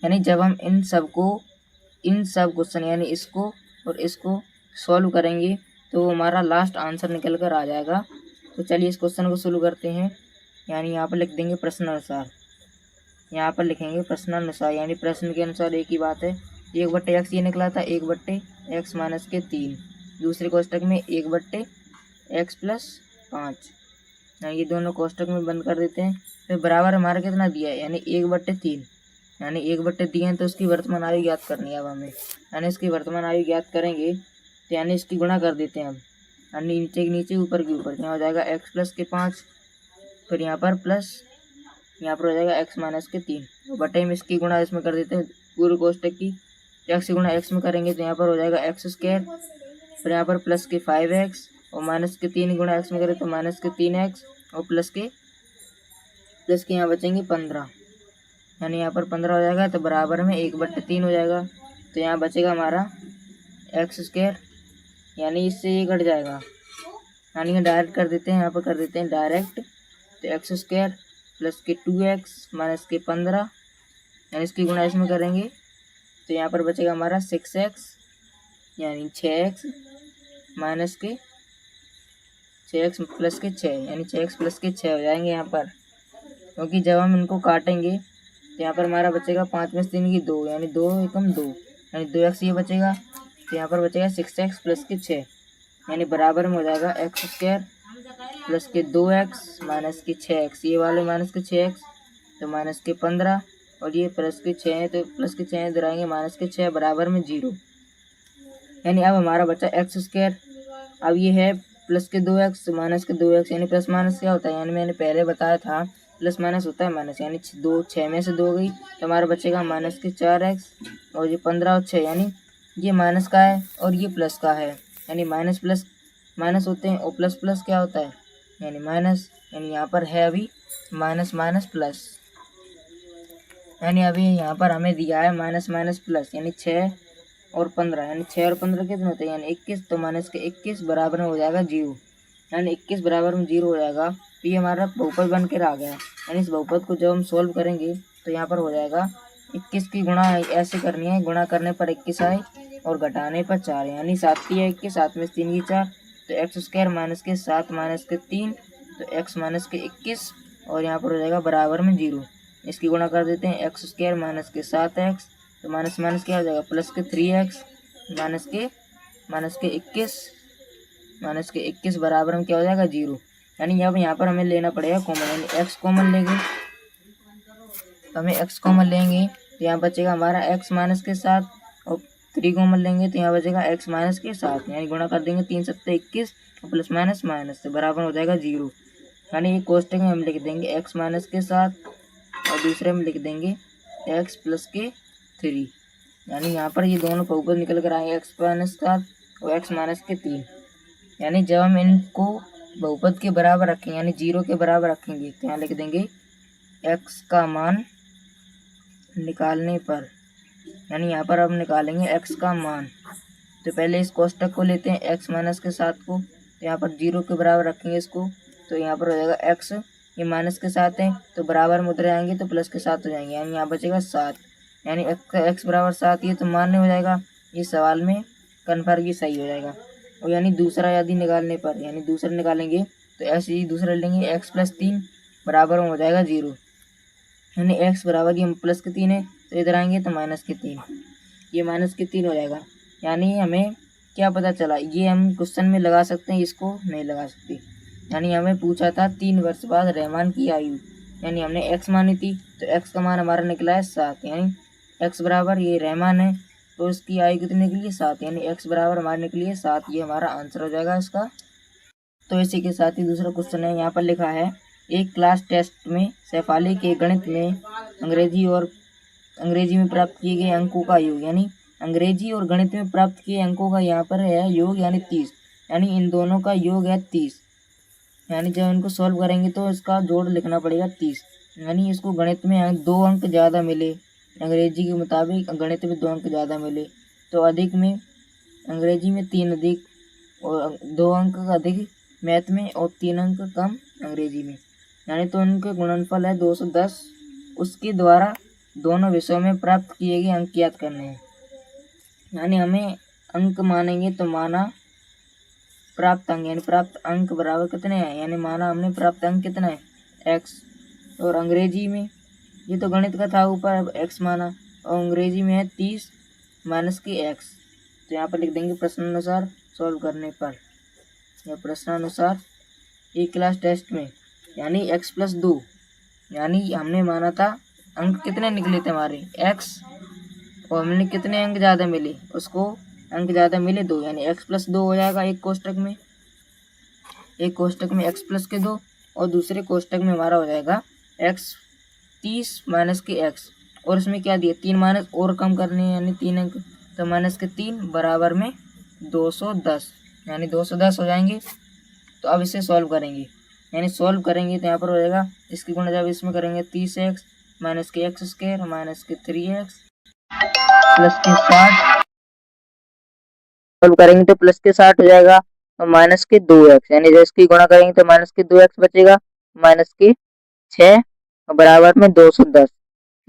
यानी जब हम इन सब क्वेश्चन यानी इसको और इसको सॉल्व करेंगे तो हमारा लास्ट आंसर निकल कर आ जाएगा। तो चलिए इस क्वेश्चन को शुरू करते हैं। यानी यहाँ पर लिख देंगे प्रश्नानुसार, यहाँ पर लिखेंगे प्रश्नानुसार, यानी प्रश्न के अनुसार एक ही बात है। 1/x ये निकला था 1/x माइनस के 3, दूसरे कोष्टक में 1/x+5, ये दोनों कोष्टक में बंद कर देते हैं। फिर बराबर हमारा कितना दिया है यानी 1/3, यानी 1/3 है तो उसकी वर्तमान आयु ज्ञात करनी है अब हमें, यानी इसकी वर्तमान आयु ज्ञात करेंगे तो यानी इसकी गुणा कर देते हैं हम, यानी नीचे के नीचे ऊपर के ऊपर, यहाँ हो जाएगा x+5, फिर यहाँ पर प्लस यहाँ पर हो जाएगा x माइनस के 3, बटे में इसकी गुणा इसमें कर देते हैं पूर्व कोष्टक की, x गुणा x में करेंगे तो यहाँ पर हो जाएगा x², फिर यहाँ पर प्लस के 5x और माइनस के 3 गुणा x में करें तो माइनस के 3x और प्लस के यहाँ बचेंगे 15, यानी यहाँ पर 15 हो जाएगा तो बराबर में 1/3 हो जाएगा। तो यहाँ बचेगा हमारा x², यानी इससे ये कट जाएगा, यानी डायरेक्ट कर देते हैं, यहाँ पर कर देते हैं डायरेक्ट, तो x² प्लस के 2x माइनस के 15, यानी इसकी गुणा इसमें करेंगे तो यहाँ पर बचेगा हमारा 6x, यानी 6x माइनस के 6x प्लस के 6, यानी 6x प्लस के 6 हो जाएंगे यहाँ पर, क्योंकि जब हम इनको काटेंगे तो यहाँ पर हमारा बचेगा 5 में से 3 की 2, यानी 2 एकम 2, यानी 2x ये बचेगा, तो यहाँ पर बचेगा 6x प्लस के 6, यानी बराबर में हो जाएगा x² प्लस के 2x माइनस के 6x, ये वाले माइनस के 6x तो माइनस के 15, और ये प्लस के 6 है तो प्लस के 6 इधर आएंगे माइनस के 6 बराबर में 0। यानी अब हमारा बचा x², अब ये है प्लस के 2x माइनस के 2x, यानी प्लस माइनस क्या होता है, यानी मैंने पहले बताया था प्लस माइनस होता है माइनस, यानी 6 में से 2 गई तो हमारा बचेगा माइनस के 4x, और ये 15 और 6, यानी ये माइनस का है और ये प्लस का है, यानी माइनस प्लस माइनस होते हैं और प्लस प्लस क्या होता है यानी माइनस, यानी यहाँ पर है अभी माइनस माइनस प्लस, यानी अभी यहाँ पर हमें दिया है माइनस माइनस प्लस, यानी 6 और 15, यानी 6 और 15 कितने होते हैं यानी 21, तो माइनस के 21 बराबर में हो जाएगा 0, यानी 21 बराबर में 0 हो जाएगा। तो ये हमारा बहुपद बन कर आ गया, यानी इस बहुपद को जब हम सोल्व करेंगे तो यहाँ पर हो जाएगा 21 की गुणा ऐसे करनी है, गुणा करने पर 21 आए और घटाने पर 4, यानी 7 है 21, 7 में 3 की 4, तो x² माइनस के 7 माइनस के 3, तो x माइनस के 21, और यहाँ पर हो जाएगा बराबर में 0, इसकी गुणा कर देते हैं x² माइनस के 7x, तो माइनस माइनस क्या हो जाएगा प्लस के 3x माइनस के 21 बराबर में क्या हो जाएगा 0, यानी अब यहाँ पर हमें लेना पड़ेगा कॉमन, यानी x कॉमन लेंगे, हमें x कॉमन लेंगे तो यहाँ बचेगा हमारा x माइनस के 7 और 3 कॉमन लेंगे तो यहाँ बचेगा x माइनस के 7, यानी गुणा कर देंगे 3 7 21 और प्लस माइनस माइनस तो बराबर हो जाएगा 0, यानी एक कोष्टक में हम लिख देंगे x माइनस के 7 और दूसरे में लिख देंगे x प्लस के 3, यानी यहाँ पर ये दोनों बहुपद निकल कर आएंगे x माइनस 7 और x माइनस के 3, यानी जब हम इनको बहुपद के बराबर रखेंगे यानी 0 के बराबर रखेंगे तो यहाँ लिख देंगे x का मान निकालने पर, यानी यहाँ पर अब निकालेंगे x का मान, तो पहले इस कोष्टक को लेते हैं x माइनस के 7 को, तो यहाँ पर 0 के बराबर रखेंगे इसको, तो यहाँ पर हो जाएगा x, ये माइनस के साथ है तो बराबर में उतर जाएंगे तो प्लस के साथ हो जाएंगे, यानी यहाँ बचेगा 7, यानी x बराबर 7 ये तो मान्य हो जाएगा, ये सवाल में कन्फर्म ही सही हो जाएगा। और यानी दूसरा यदि निकालने पर, यानी दूसरा निकालेंगे तो ऐसे ही दूसरा लेंगे x प्लस 3 बराबर में हो जाएगा 0, यानी x बराबर ये प्लस के 3 है तो इधर आएंगे तो माइनस के 3, ये माइनस के 3 हो जाएगा। यानी हमें क्या पता चला, ये हम क्वेश्चन में लगा सकते हैं, इसको नहीं लगा सकते। यानी हमें पूछा था 3 वर्ष बाद रहमान की आयु, यानी हमने x मानी थी तो x का मान हमारा निकला है 7, यानी x बराबर ये रहमान है तो इसकी आयु कितनी निकली 7, यानी x बराबर हमारे निकली है 7, ये हमारा आंसर हो जाएगा इसका। तो इसी के साथ ही दूसरा क्वेश्चन है, यहाँ पर लिखा है एक क्लास टेस्ट में शेफाली के गणित में अंग्रेजी में प्राप्त किए गए अंकों का योग, यानी अंग्रेजी और गणित में प्राप्त किए अंकों का यहाँ पर है योग, यानी 30, यानी इन दोनों का योग है 30, यानी जब इनको सॉल्व करेंगे तो इसका जोड़ लिखना पड़ेगा 30, यानी इसको गणित में 2 अंक ज़्यादा मिले, अंग्रेजी के मुताबिक गणित में 2 अंक ज़्यादा मिले तो अधिक में अंग्रेजी में 3 अधिक और 2 अंक अधिक मैथ में और 3 अंक कम अंग्रेजी में, यानी तो उनके गुणनफल है 210, उसके द्वारा दोनों विषयों में प्राप्त किए गए अंक याद करने हैं। यानी हमें अंक मानेंगे तो माना प्राप्त अंक, यानी प्राप्त अंक बराबर कितने हैं, यानी माना हमने प्राप्त अंक कितना है x, और अंग्रेजी में ये तो गणित का था ऊपर x माना और अंग्रेजी में है 30 माइनस के x, तो यहाँ पर लिख देंगे प्रश्नानुसार सॉल्व करने पर, या प्रश्नानुसार एक क्लास टेस्ट में, यानी x प्लस 2, यानी हमने माना था अंक कितने निकले थे हमारे x, और हमने कितने अंक ज़्यादा मिले, उसको अंक ज़्यादा मिले 2, यानी x प्लस 2 हो जाएगा एक कोष्टक में x प्लस के 2 और दूसरे कोष्टक में हमारा हो जाएगा x 30 माइनस के x, और इसमें क्या दिया 3 माइनस और कम करने हैं, यानी 3 अंक, तो माइनस के 3 बराबर में 210, यानी 210 हो जाएंगे। तो अब इसे सॉल्व करेंगे, यानी सॉल्व करेंगे तो यहाँ पर हो जाएगा इसकी गुणा जब इसमें करेंगे 30x माइनस के x स्क्वायर माइनस के 3x प्लस के 60, सॉल्व करेंगे तो प्लस के 60 हो जाएगा और माइनस के 2x, यानी जब इसकी गुणा करेंगे तो माइनस के 2x बचेगा माइनस के 6 और बराबर में 210।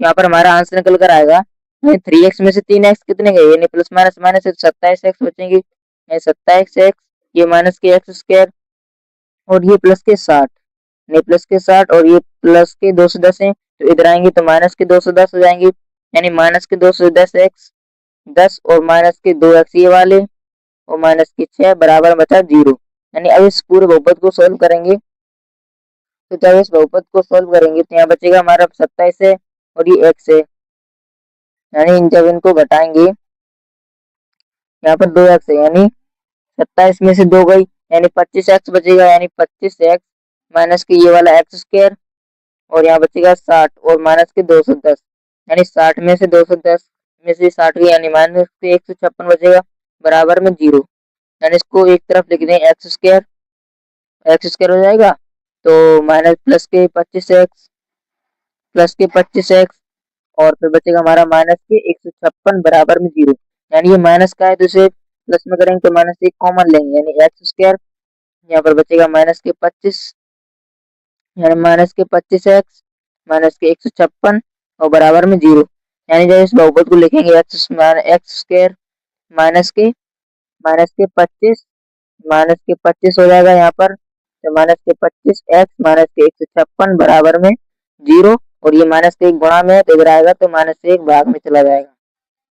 यहाँ पर हमारा आंसर निकल कर आएगा 3x में से 3x कितने गए, यानी प्लस माइनस माइनस 27x बचेंगे, यानी 27x, ये माइनस के x स्क्वायर और ये प्लस के 60, यानी प्लस के 60 और ये प्लस के 210 है तो इधर आएंगे तो माइनस के 210 हो जाएंगे, यानी माइनस के 210x 10 और माइनस के 2x ये वाले और माइनस के 6 बराबर बचा 0। यानी अब इस पूरे बहुपद को सॉल्व करेंगे तो जब इस बहुपद को सॉल्व करेंगे तो यहाँ बचेगा हमारा 27 है और ये x है, यानी जब इनको घटाएंगे यहाँ पर 2x है, यानी 27 में से 2 गई, यानी 25x बचेगा, यानी 25x माइनस के ये वाला x स्क्वायर और यहाँ बचेगा 60 और माइनस के 210, यानी 60 में से 210 में से 60 गई, यानी माइनस के 156 बचेगा बराबर में 0, यानी इसको एक तरफ लिख दें x स्क्वायर हो जाएगा तो माइनस प्लस के 25x और फिर बचेगा हमारा माइनस के 156 बराबर में 0, यानी ये माइनस का है तो इसे प्लस में करेंगे तो माइनस 1 कॉमन लेंगे, यानी x स्क्वायर यहाँ पर बचेगा माइनस के 25, यानी माइनस के 25x माइनस के 156 और बराबर में 0, यानी जब इस बहुपद को लिखेंगे x स्क्वायर माइनस के 25 हो जाएगा यहाँ पर, तो माइनस के 25x माइनस के 156 बराबर में 0 और ये माइनस के 1 गुणा में है तो इधर आएगा तो माइनस से 1 भाग में चला जाएगा,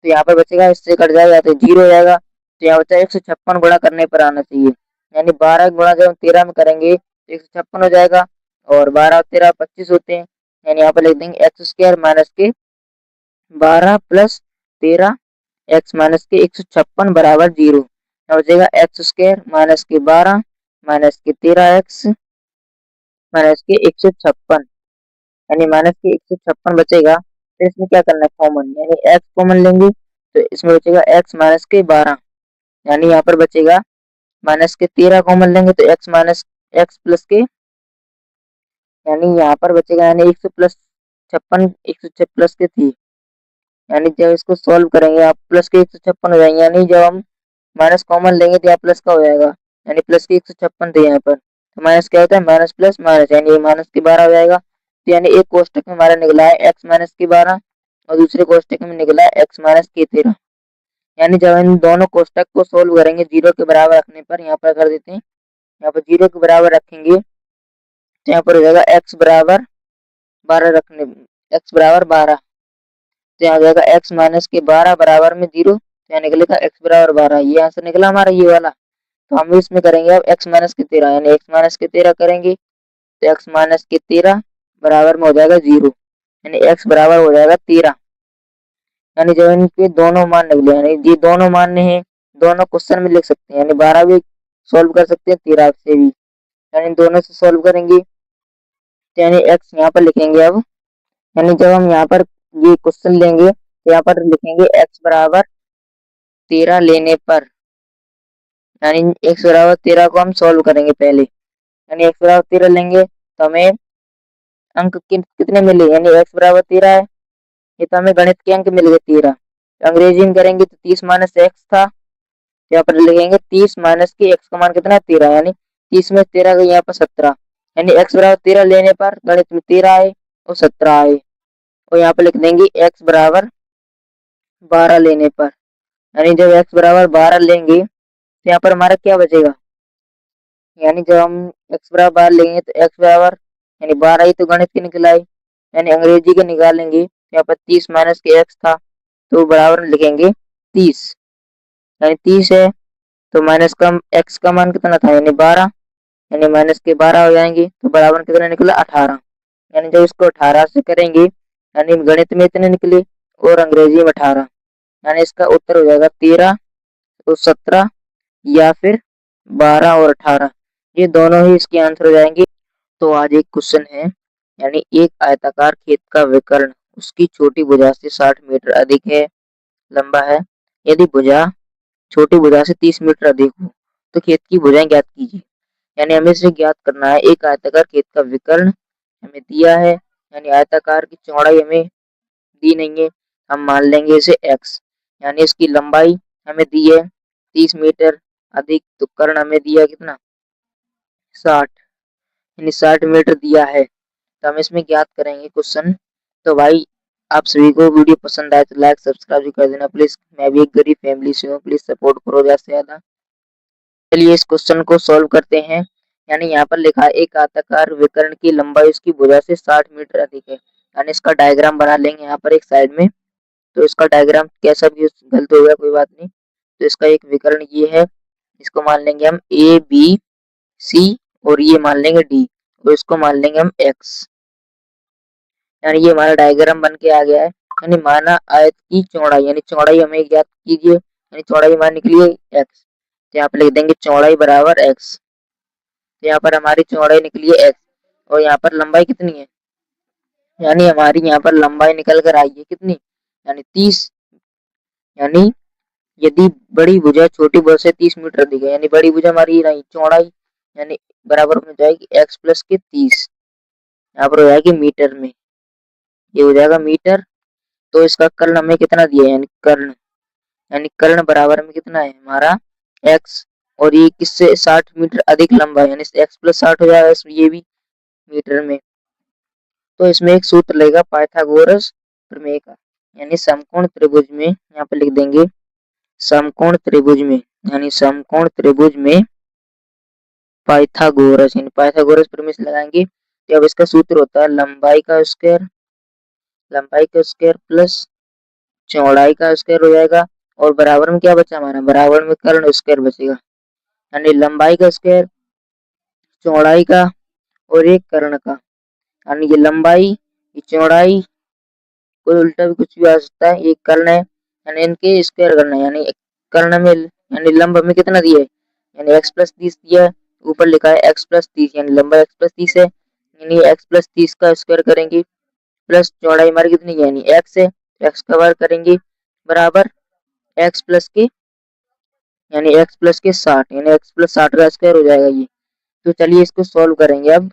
तो यहाँ पर बचेगा इससे कट जाएगा तो 0 हो जाएगा, तो यहाँ बचा 156 गुणा करने पर आना चाहिए, यानी 12 गुणा जब हम 13 में करेंगे तो 156 हो जाएगा और 12 और 13 25 होते हैं, यानी यहाँ पर लिख देंगे x स्क्वायर माइनस के 12 प्लस 13 x माइनस के 156 बराबर 0, यहाँ बचेगा x स्क्वायर माइनस के 12 माइनस के 13x माइनस के 156, यानी माइनस के 156 बचेगा, फिर इसमें क्या करना है कॉमन, यानी x कॉमन लेंगे तो इसमें बचेगा x माइनस के 12, यानी यहाँ पर बचेगा माइनस के 13 कॉमन लेंगे तो x माइनस x प्लस के, यानी यहाँ पर बचेगा, यानी 100 प्लस 56 106 प्लस के थी, यानी जब इसको सॉल्व करेंगे आप प्लस के 156 हो जाएंगे, यानी जब हम माइनस कॉमन लेंगे तो यहाँ प्लस का हो जाएगा, यानी प्लस के 156 थे यहाँ पर, तो माइनस क्या होता है, माइनस प्लस माइनस, यानी ये माइनस की 12 हो जाएगा। तो यानी एक कोष्टक में हमारा निकला है एक्स माइनस की 12 और दूसरे कोष्टक में निकला है एक्स माइनस की 13। यानी जब इन दोनों कोष्टक को सोल्व करेंगे जीरो के बराबर रखने पर, यहाँ पर कर देते हैं, यहाँ पर जीरो के बराबर रखेंगे तो यहाँ पर हो जाएगा एक्स बराबर 12 रखने, एक्स बराबर 12, तो यहाँ हो जाएगा एक्स माइनस के 12 बराबर में जीरो, तो यहाँ निकलेगा एक्स बराबर 12। ये आंसर निकला हमारा ये वाला। तो हम इसमें करेंगे अब एक्स माइनस के 13, यानी एक्स माइनस के 13 करेंगे तो एक्स माइनस के 13 बराबर में हो जाएगा जीरो, यानी एक्स बराबर हो जाएगा 13। यानी जब इनके दोनों मान निकले, यानी ये दोनों मान हैं, दोनों क्वेश्चन में लिख सकते हैं, यानी 12 भी सोल्व कर सकते हैं 13 से भी, यानी दोनों से सोल्व करेंगे तो यानी एक्स यहाँ पर लिखेंगे अब, यानी जब हम यहाँ पर ये क्वेश्चन लेंगे तो यहाँ पर लिखेंगे एक्स बराबर 13 लेने पर, यानी एक्स बराबर 13 को हम सोल्व करेंगे पहले, यानी एक्स बराबर 13 लेंगे तो हमें अंक कितने मिले, यानी एक्स बराबर 13 है, ये तो हमें गणित के अंक मिल गए 13। अंग्रेजी में करेंगे तो 30 माइनस एक्स था, यहाँ पर लिखेंगे 30 माइनस की एक्स का मान कितना है 13, यानी 30 में 13 गई यहाँ पर 17, यानी एक्स बराबर 13 लेने पर गणित में 13 आए और 17 आए, और यहाँ पर लिख देंगे एक्स बराबर 12 लेने पर, यानी जब एक्स बराबर 12 लेंगे तो यहाँ पर हमारा क्या बचेगा, यानी जब हम एक्स बराबर 12 लेंगे तो एक्स बराबर, यानी 12 ही तो गणित के निकला है, यानी अंग्रेजी के निकालेंगे यहाँ पर 30 माइनस के एक्स था तो बराबर लिखेंगे 30, यानी 30 है तो माइनस का एक्स का मान कितना था, यानी 12, यानी माइनस के 12 हो जाएंगे तो बराबर कितना निकला 18, यानी जब इसको 18 से करेंगे यानी गणित में इतने निकले और अंग्रेजी में 18, यानी इसका उत्तर हो जाएगा 13 तो 17 या फिर 12 और 18, ये दोनों ही इसके आंसर हो जाएंगे। तो आज एक क्वेश्चन है, यानी एक आयताकार खेत का विकर्ण उसकी छोटी भुजा से 60 मीटर अधिक है, लंबा है। यदि भुजा छोटी भुजा से 30 मीटर अधिक हो तो खेत की भुजाएं ज्ञात कीजिए। यानी हमें इसे ज्ञात करना है, एक आयताकार खेत का विकर्ण हमें दिया है, यानी आयताकार की चौड़ाई हमें दी नहीं है, हम मान लेंगे इसे x, यानी इसकी लंबाई हमें दी है 30 मीटर अधिक, तो कर्ण हमें दिया कितना 60, यानी 60 मीटर दिया है, तो हम इसमें ज्ञात करेंगे क्वेश्चन। तो भाई आप सभी को वीडियो पसंद आए तो लाइक सब्सक्राइब भी कर देना प्लीज, मैं भी एक गरीब फैमिली से हूँ, प्लीज सपोर्ट करो ज्यादा से ज्यादा। चलिए इस क्वेश्चन को सॉल्व करते हैं। यानी यहाँ पर लिखा है एक आयताकार विकर्ण की लंबाई उसकी भुजा से 60 मीटर अधिक है, यानी इसका डायग्राम बना लेंगे यहाँ पर एक साइड में। तो इसका डायग्राम कैसा भी गलत हो गया कोई बात नहीं, तो इसका एक विकर्ण ये है, इसको मान लेंगे हम ए बी सी और ये मान लेंगे डी और इसको मान लेंगे हम एक्स, यानी ये हमारा डायग्राम बन के आ गया है। यानी माना आयत की चौड़ाई, यानी चौड़ाई हमें ज्ञात कीजिए, यानी चौड़ाई हमारी निकली है एक्स, तो यहाँ पर लिख देंगे चौड़ाई बराबर एक्स, तो यहाँ पर हमारी चौड़ाई निकली है एक्स और यहाँ पर लंबाई कितनी है, यानी हमारी यहाँ पर लंबाई निकल कर आई है कितनी, यानी 30, यानी यदि बड़ी भुजा छोटी भुजा से 30 मीटर अधिक है, यानी बड़ी भुजा हमारी रही चौड़ाई, यानी बराबर में जाएगी x प्लस के 30, यहाँ पर हो जाएगी मीटर में, ये हो जाएगा मीटर। तो इसका कर्ण हमें कितना दिया है, यानी कर्ण बराबर में कितना है हमारा x, और ये किससे 60 मीटर अधिक लंबा है, यानी x प्लस 60 हो जाएगा इसमें ये भी मीटर में। तो इसमें एक सूत्र लगेगा पाइथागोरस प्रमेय का, यानी समकोण त्रिभुज में यहाँ पे लिख देंगे समकोण त्रिभुज में, यानी समकोण त्रिभुज में पाइथागोरस, यानी पाइथागोरस प्रमेय लगाएंगे तो अब इसका सूत्र होता है लंबाई का स्क्वायर प्लस चौड़ाई का स्क्वायर हो जाएगा, और बराबर में क्या बचा हमारा, बराबर में कर्ण स्क्वायर बचेगा, यानी लंबाई का स्क्वायर चौड़ाई का और एक कर्ण का, यानी ये लंबाई ये चौड़ाई कोई उल्टा भी कुछ भी आ सकता है, ये कर्ण है यानी इनके स्क्वायर करना है, यानी कर्ण में यानी लंब में कितना दिया है, यानी x प्लस 30 दिया है, ऊपर लिखा है x प्लस 30, यानी लंबा x प्लस 30 है, यानी x प्लस 30 का स्क्वायर करेंगे प्लस चौड़ाई हमारी कितनी है, यानी x है, x का वर्ग करेंगे बराबर x प्लस के, यानी x प्लस के 60, यानी x प्लस 60 का स्क्वायर हो जाएगा ये। तो चलिए इसको सॉल्व करेंगे अब,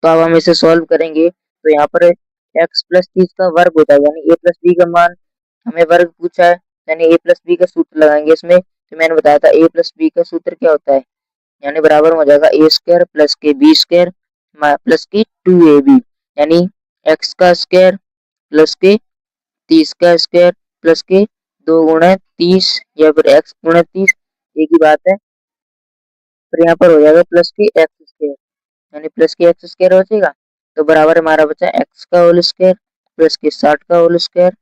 तो अब हम इसे सॉल्व करेंगे तो यहाँ पर x प्लस 30 का वर्ग होता है, यानी a प्लस बी का मान हमें वर्ग पूछा है, यानी a प्लस बी का सूत्र लगाएंगे इसमें, तो मैंने बताया था a प्लस बी का सूत्र क्या होता है, यानी बराबर हो जाएगा ए स्क्वायर प्लस के बी स्क्वायर प्लस के 2ab, यानी एक्स का स्क्वायर प्लस के 30 का स्क्वायर प्लस के 2 गुणे 30 या फिर एक्स गुणे 30, एक ही बात है। फिर यहाँ पर हो जाएगा प्लस की एक्स स्क्वायर, यानी प्लस की एक्स स्क्वायर बचेगा, तो बराबर हमारा बचा एक्स का होल स्क्वायर प्लस के 60 का होल स्क्वायर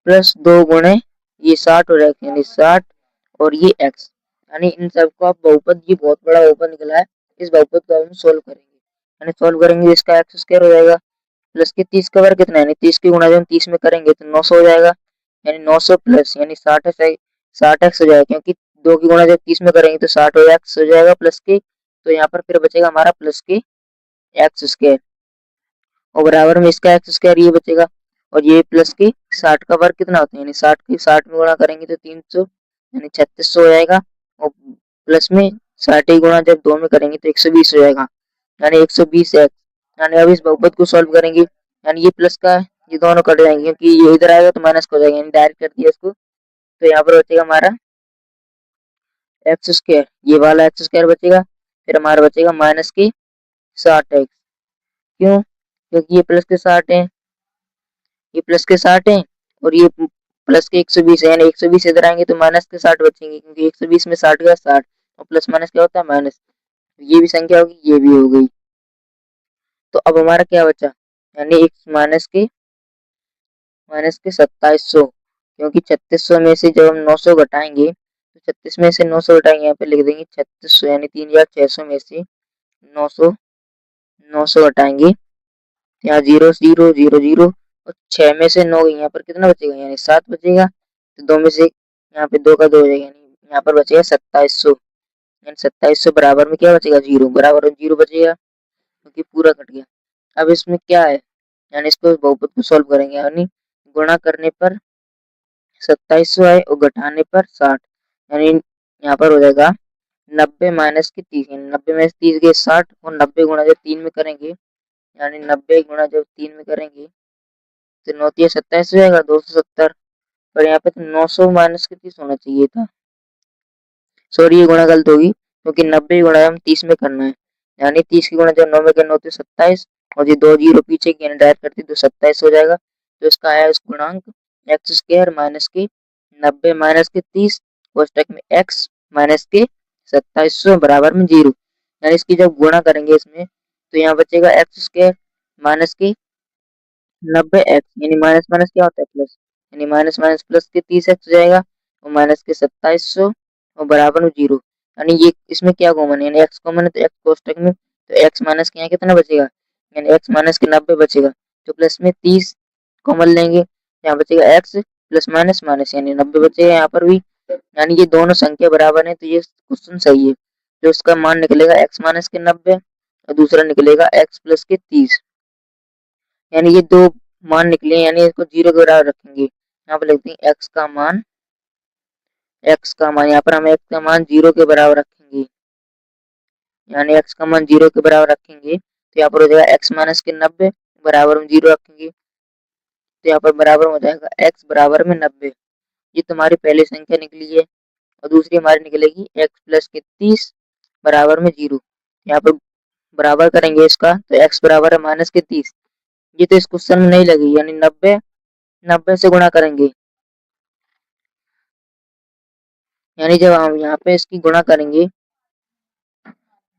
प्लस 2 गुणे ये 60 हो जाएगा, यानी 60 और ये एक्स, यानी इन सबको आप बहुपद, ये बहुत बड़ा बहुपद निकला है, इस बहुपद को हम सोल्व करेंगे, यानी सोल्व करेंगे इसका एक्स स्क्वायर हो जाएगा प्लस के 30 का वर्ग कितना है, यानी 30 की गुणा जब हम 30 में करेंगे तो 900 हो जाएगा, यानी 900 प्लस यानी 60 एक्स हो जाएगा, क्योंकि 2 की गुणा जब 30 में करेंगे तो 60 एक्स हो जाएगा प्लस के, तो यहाँ पर फिर बचेगा हमारा प्लस के एक्स स्क्वायर और बराबर में इसका एक्स स्क्वायर ये बचेगा, और ये प्लस की 60 का वर्ग कितना होता है, यानी 60 की 60 में गुणा करेंगे तो 300, यानी 3600 हो जाएगा, और प्लस में 60 ही गुणा जब 2 में करेंगे तो 120 हो जाएगा, यानी 120 एक्स। यानी अब इस बहुपद को सॉल्व करेंगे, यानी ये प्लस का ये दोनों कट जाएंगे, क्योंकि ये इधर आएगा तो माइनस हो जाएगा, यानी डायरेक्ट कर दिया इसको, तो यहाँ पर बचेगा हमारा एक्स स्क्वायर, ये वाला एक्स स्क्वायर बचेगा, फिर हमारा बचेगा माइनस की 60 एक्स, क्यों, क्योंकि ये प्लस के 60 है, ये प्लस के 60 है और ये प्लस के 120 है, यानी 120 इधर आएंगे तो माइनस के 60 बचेंगे, क्योंकि 120 में 60 का 60 और प्लस माइनस क्या होता है माइनस, ये भी संख्या होगी ये भी हो गई, तो अब हमारा क्या बचा, यानी एक माइनस के 2700, क्योंकि 3600 में से जब हम 900 घटाएंगे तो 36 में से 900 घटाएंगे, यहाँ पे लिख देंगे 3600, यानी 3600 में से 900 900 घटाएंगे, यहाँ 0 0 0 0 और 6 में से 9 यहाँ पर कितना बचेगा, यानी 7 बचेगा, तो 2 में से यहाँ पे 2 का 2 हो जाएगा, यानी यहाँ पर बचेगा 2700, यानी 2700 बराबर में क्या बचेगा, 0 बराबर में 0 बचेगा, क्योंकि पूरा कट गया। अब इसमें क्या है, यानी इसको बहुपद को सॉल्व करेंगे, यानी गुणा करने पर 2700 आए और घटाने पर 60, यानी यहाँ पर हो जाएगा 90 माइनस की 30, यानी 90 में से 30 गए 60 और 90 गुणा जब 3 में करेंगे, यानी 90 गुणा जब 3 में करेंगे तो 9 3 27 हो जाएगा 270, पर यहाँ पे तो 900 माइनस की 30 होना चाहिए था, सॉरी ये गुणा गलत होगी, क्योंकि 90 गुणा हम 30 में करना है, यानी 30 की गुणा जब 9 में करना होती है 27 और ये 2 जीरो पीछे की डायरेक्ट करती तो 27 हो जाएगा, तो इसका आया इस गुणांक एक्स स्क्वायर माइनस के 90 माइनस के 30 कोष्टक में एक्स माइनस के 2700 बराबर में 0, यानी इसकी जब गुणा करेंगे इसमें तो यहाँ बचेगा एक्स स्क्वायर माइनस के 90 एक्स, यानी माइनस माइनस क्या होता है प्लस, यानी माइनस माइनस प्लस के 30 एक्स हो जाएगा और माइनस के 2700 और बराबर में 0, यानी ये इसमें क्या कॉमन है, यानी एक्स कॉमन है तो एक्स कोष्टक में, तो एक्स माइनस के यहाँ कितना बचेगा, यानी एक्स माइनस के 90 बचेगा, तो प्लस में 30 कॉमन लेंगे, यहाँ बचेगा एक्स प्लस माइनस माइनस, यानी 90 बचेगा यहाँ पर भी, यानी ये दोनों संख्या बराबर है, तो ये क्वेश्चन सही है, जो इसका मान निकलेगा एक्स माइनस के 90 और दूसरा निकलेगा एक्स प्लस के 30, यानी ये दो मान निकले, यानी इसको 0 के बराबर रखेंगे, यहाँ पर लिखते हैं एक्स का मान यहाँ पर हम एक्स का मान 0 के बराबर रखेंगे, यानी एक्स का मान 0 के बराबर रखेंगे, तो यहाँ पर हो जाएगा एक्स माइनस के 90 बराबर में 0 रखेंगे, तो यहाँ पर बराबर हो जाएगा एक्स बराबर में 90, ये तुम्हारी पहली संख्या निकली है, और दूसरी हमारी निकलेगी एक्स प्लस के 30 बराबर में 0, यहाँ पर बराबर करेंगे इसका तो एक्स बराबर है माइनस के 30, ये तो इस क्वेश्चन में नहीं लगी, यानी 90 से गुणा करेंगे, यानी जब हम यहाँ पे इसकी गुणा करेंगे,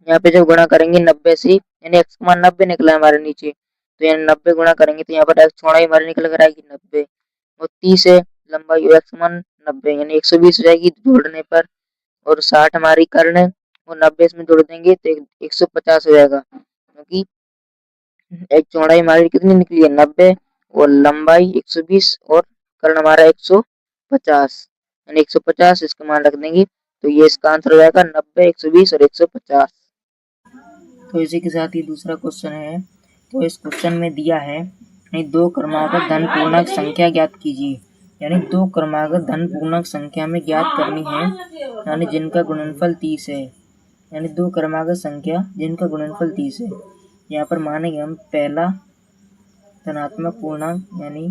यहाँ पे जब गुणा करेंगे 90 से, यानी एक्स का मान 90 निकला है हमारे नीचे, तो यानी 90 गुणा करेंगे तो यहाँ पर एक्स चौड़ाई हमारी निकल कर आएगी 90 और 30 है लंबाई, एक्स का मान 90 यानी 120 हो जाएगी जोड़ने पर, और 60 हमारी कर्ण है और 90 इसमें जोड़ देंगे तो 150 हो जाएगा, क्योंकि एक चौड़ाई हमारी कितनी निकली है 90 और लंबाई 120 और कर्ण हमारा 150, यानी 150 इसका मान रख देंगे, तो ये इसका आंसर हो जाएगा 90 120 और 150। तो इसी के साथ ही दूसरा क्वेश्चन है, तो इस क्वेश्चन में दिया है यानी दो क्रमागत धन पूर्णांक संख्या ज्ञात कीजिए, यानी दो क्रमागत धन पूर्णांक संख्या में ज्ञात करनी है, यानी जिनका गुणनफल 30 है, यानी दो क्रमागत संख्या जिनका गुणनफल 30 है, यहाँ पर मानेंगे हम पहला धनात्मक पूर्णांक, यानी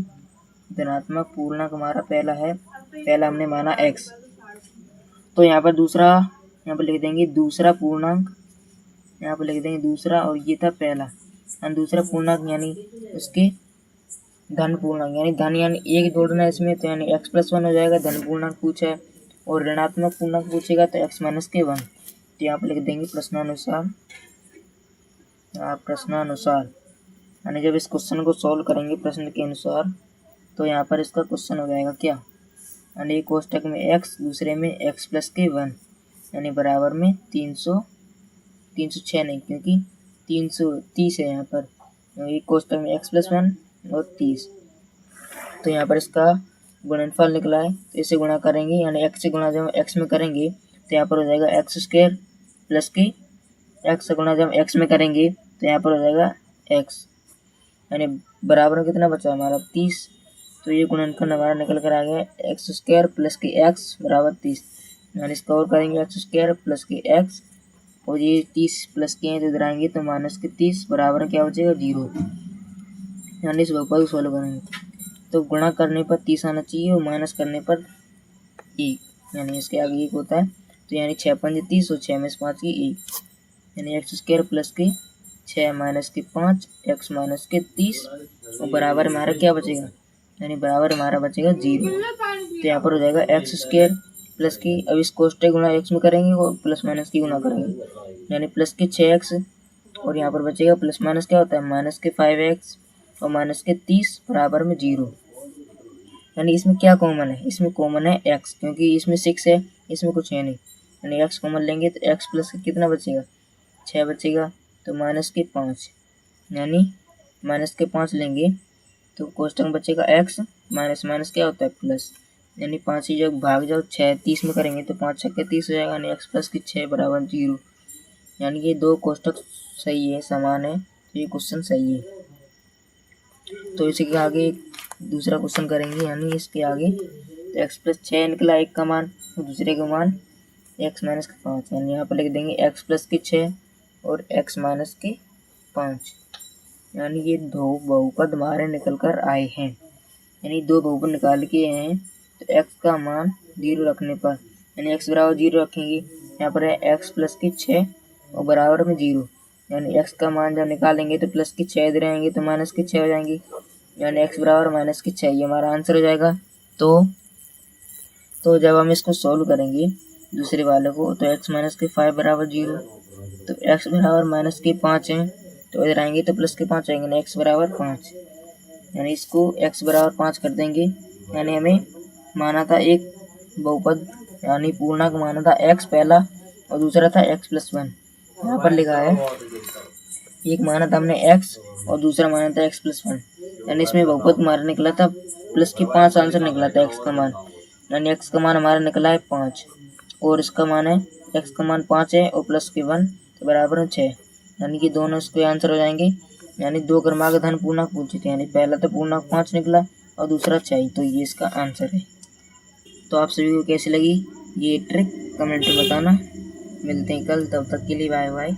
धनात्मक पूर्णांक हमारा पहला है, पहला हमने माना x, तो यहाँ पर दूसरा यहाँ पर लिख देंगे दूसरा पूर्णांक, यहाँ पर लिख देंगे दूसरा, और ये था पहला, और दूसरा पूर्णांक यानी उसके धन पूर्णांक, यानी धन यानी एक जोड़ना है इसमें, तो यानी x+1 हो जाएगा। धन पूर्णांक पूछा है और ऋणात्मक पूर्णांक पूछेगा तो x-1। तो यहाँ पर लिख देंगे प्रश्नानुसार, यानी जब इस क्वेश्चन को सॉल्व करेंगे प्रश्न के अनुसार तो यहाँ पर इसका क्वेश्चन हो जाएगा क्या, यानी एक कोष्टक में x, दूसरे में x+1, यानी बराबर में 306 नहीं, क्योंकि 330 है यहाँ पर, एक कोष्टक में x+1 और 30। तो यहाँ पर इसका गुणनफल निकला है, तो इसे गुणा करेंगे, यानी x से गुणा जब x में करेंगे तो यहाँ पर हो जाएगा x² प्लस की x से गुणा जब x में करेंगे तो यहाँ पर हो जाएगा x, यानी बराबर में कितना बचा हमारा 30। तो ये गुणनफल हमारा निकल कर आ गया x² प्लस की x बराबर 30, यानी इसका और करेंगे x² प्लस की x, और ये 30 प्लस के हैं तो इधर आएंगे तो माइनस के 30 बराबर क्या बचेगा 0, यानी इस बहुपद को सॉल्व करेंगे तो गुणा करने पर 30 आना चाहिए और माइनस करने पर 1, यानी इसके आगे 1 होता है, तो यानी 6×5 30 और 6 में से 5 की 1, यानी x² प्लस के 6 माइनस के 5 x माइनस के 30, और बराबर हमारा क्या बचेगा, यानी बराबर हमारा बचेगा 0। तो यहाँ पर हो जाएगा x² प्लस की, अब इस कोष्टक गुणा x में करेंगे और प्लस माइनस की गुणा करेंगे, यानी प्लस के 6x, और यहाँ पर बचेगा प्लस माइनस क्या होता है माइनस के 5x और माइनस के 30 बराबर में 0। यानी इसमें क्या कॉमन है, इसमें कॉमन है x, क्योंकि इसमें 6 है, इसमें कुछ है नहीं, यानी x कॉमन लेंगे तो x प्लस के कितना बचेगा 6 बचेगा, तो माइनस के 5, यानी माइनस के 5 लेंगे तो कोष्टक में बचेगा x, माइनस माइनस क्या होता है प्लस, यानी 5 ही जब भाग जाओ 6 30 में करेंगे तो 5 6 30 हो जाएगा, यानी x प्लस की 6 बराबर 0, यानी ये दो कोष्टक सही है, समान है, तो ये क्वेश्चन सही है। तो इसी के आगे दूसरा क्वेश्चन करेंगे, यानी इसके आगे तो x+6 निकला एक का मान, और दूसरे का मान x माइनस के 5, यानी यहाँ पर लिख देंगे x प्लस के 6 और x माइनस के 5, यानी ये दो बहुपद हमारे निकल कर आए हैं, यानी दो बहुपद निकाल के आए हैं। तो x का मान 0 रखने पर, यानी x बराबर 0 रखेंगे, यहाँ पर है x प्लस की 6 और बराबर में 0, यानी x का मान जब निकालेंगे तो प्लस की 6 इधर आएंगे तो माइनस की 6 हो जाएंगी, यानी x बराबर माइनस की 6, ये हमारा आंसर हो जाएगा। तो जब हम इसको सॉल्व करेंगे दूसरे वाले को तो x माइनस के 5 बराबर 0, तो x बराबर माइनस के 5 है, तो इधर आएंगे तो प्लस के 5 आएंगे ना, x बराबर 5, यानी इसको x बराबर 5 कर देंगे, यानी हमें माना था एक बहुपद यानी पूर्णांक माना था x पहला और दूसरा था x+1, यहाँ पर लिखा है एक माना था हमने x और दूसरा माना था x+1, यानी इसमें बहुपद हमारा निकला था प्लस की 5 आंसर निकला था x का मान, यानी x का मान हमारा निकला है 5 और इसका मान है x का मान 5 है और प्लस के 1 तो बराबर है 6, यानी कि दोनों इसके आंसर हो जाएंगे। यानी दो क्रमांक धन पूर्णांक पूछे थे, यानी पहला तो पूर्णांक 5 निकला और दूसरा 6, तो ये इसका आंसर है। तो आप सभी को कैसी लगी ये ट्रिक कमेंट में बताना, मिलते हैं कल, तब तक के लिए बाय बाय।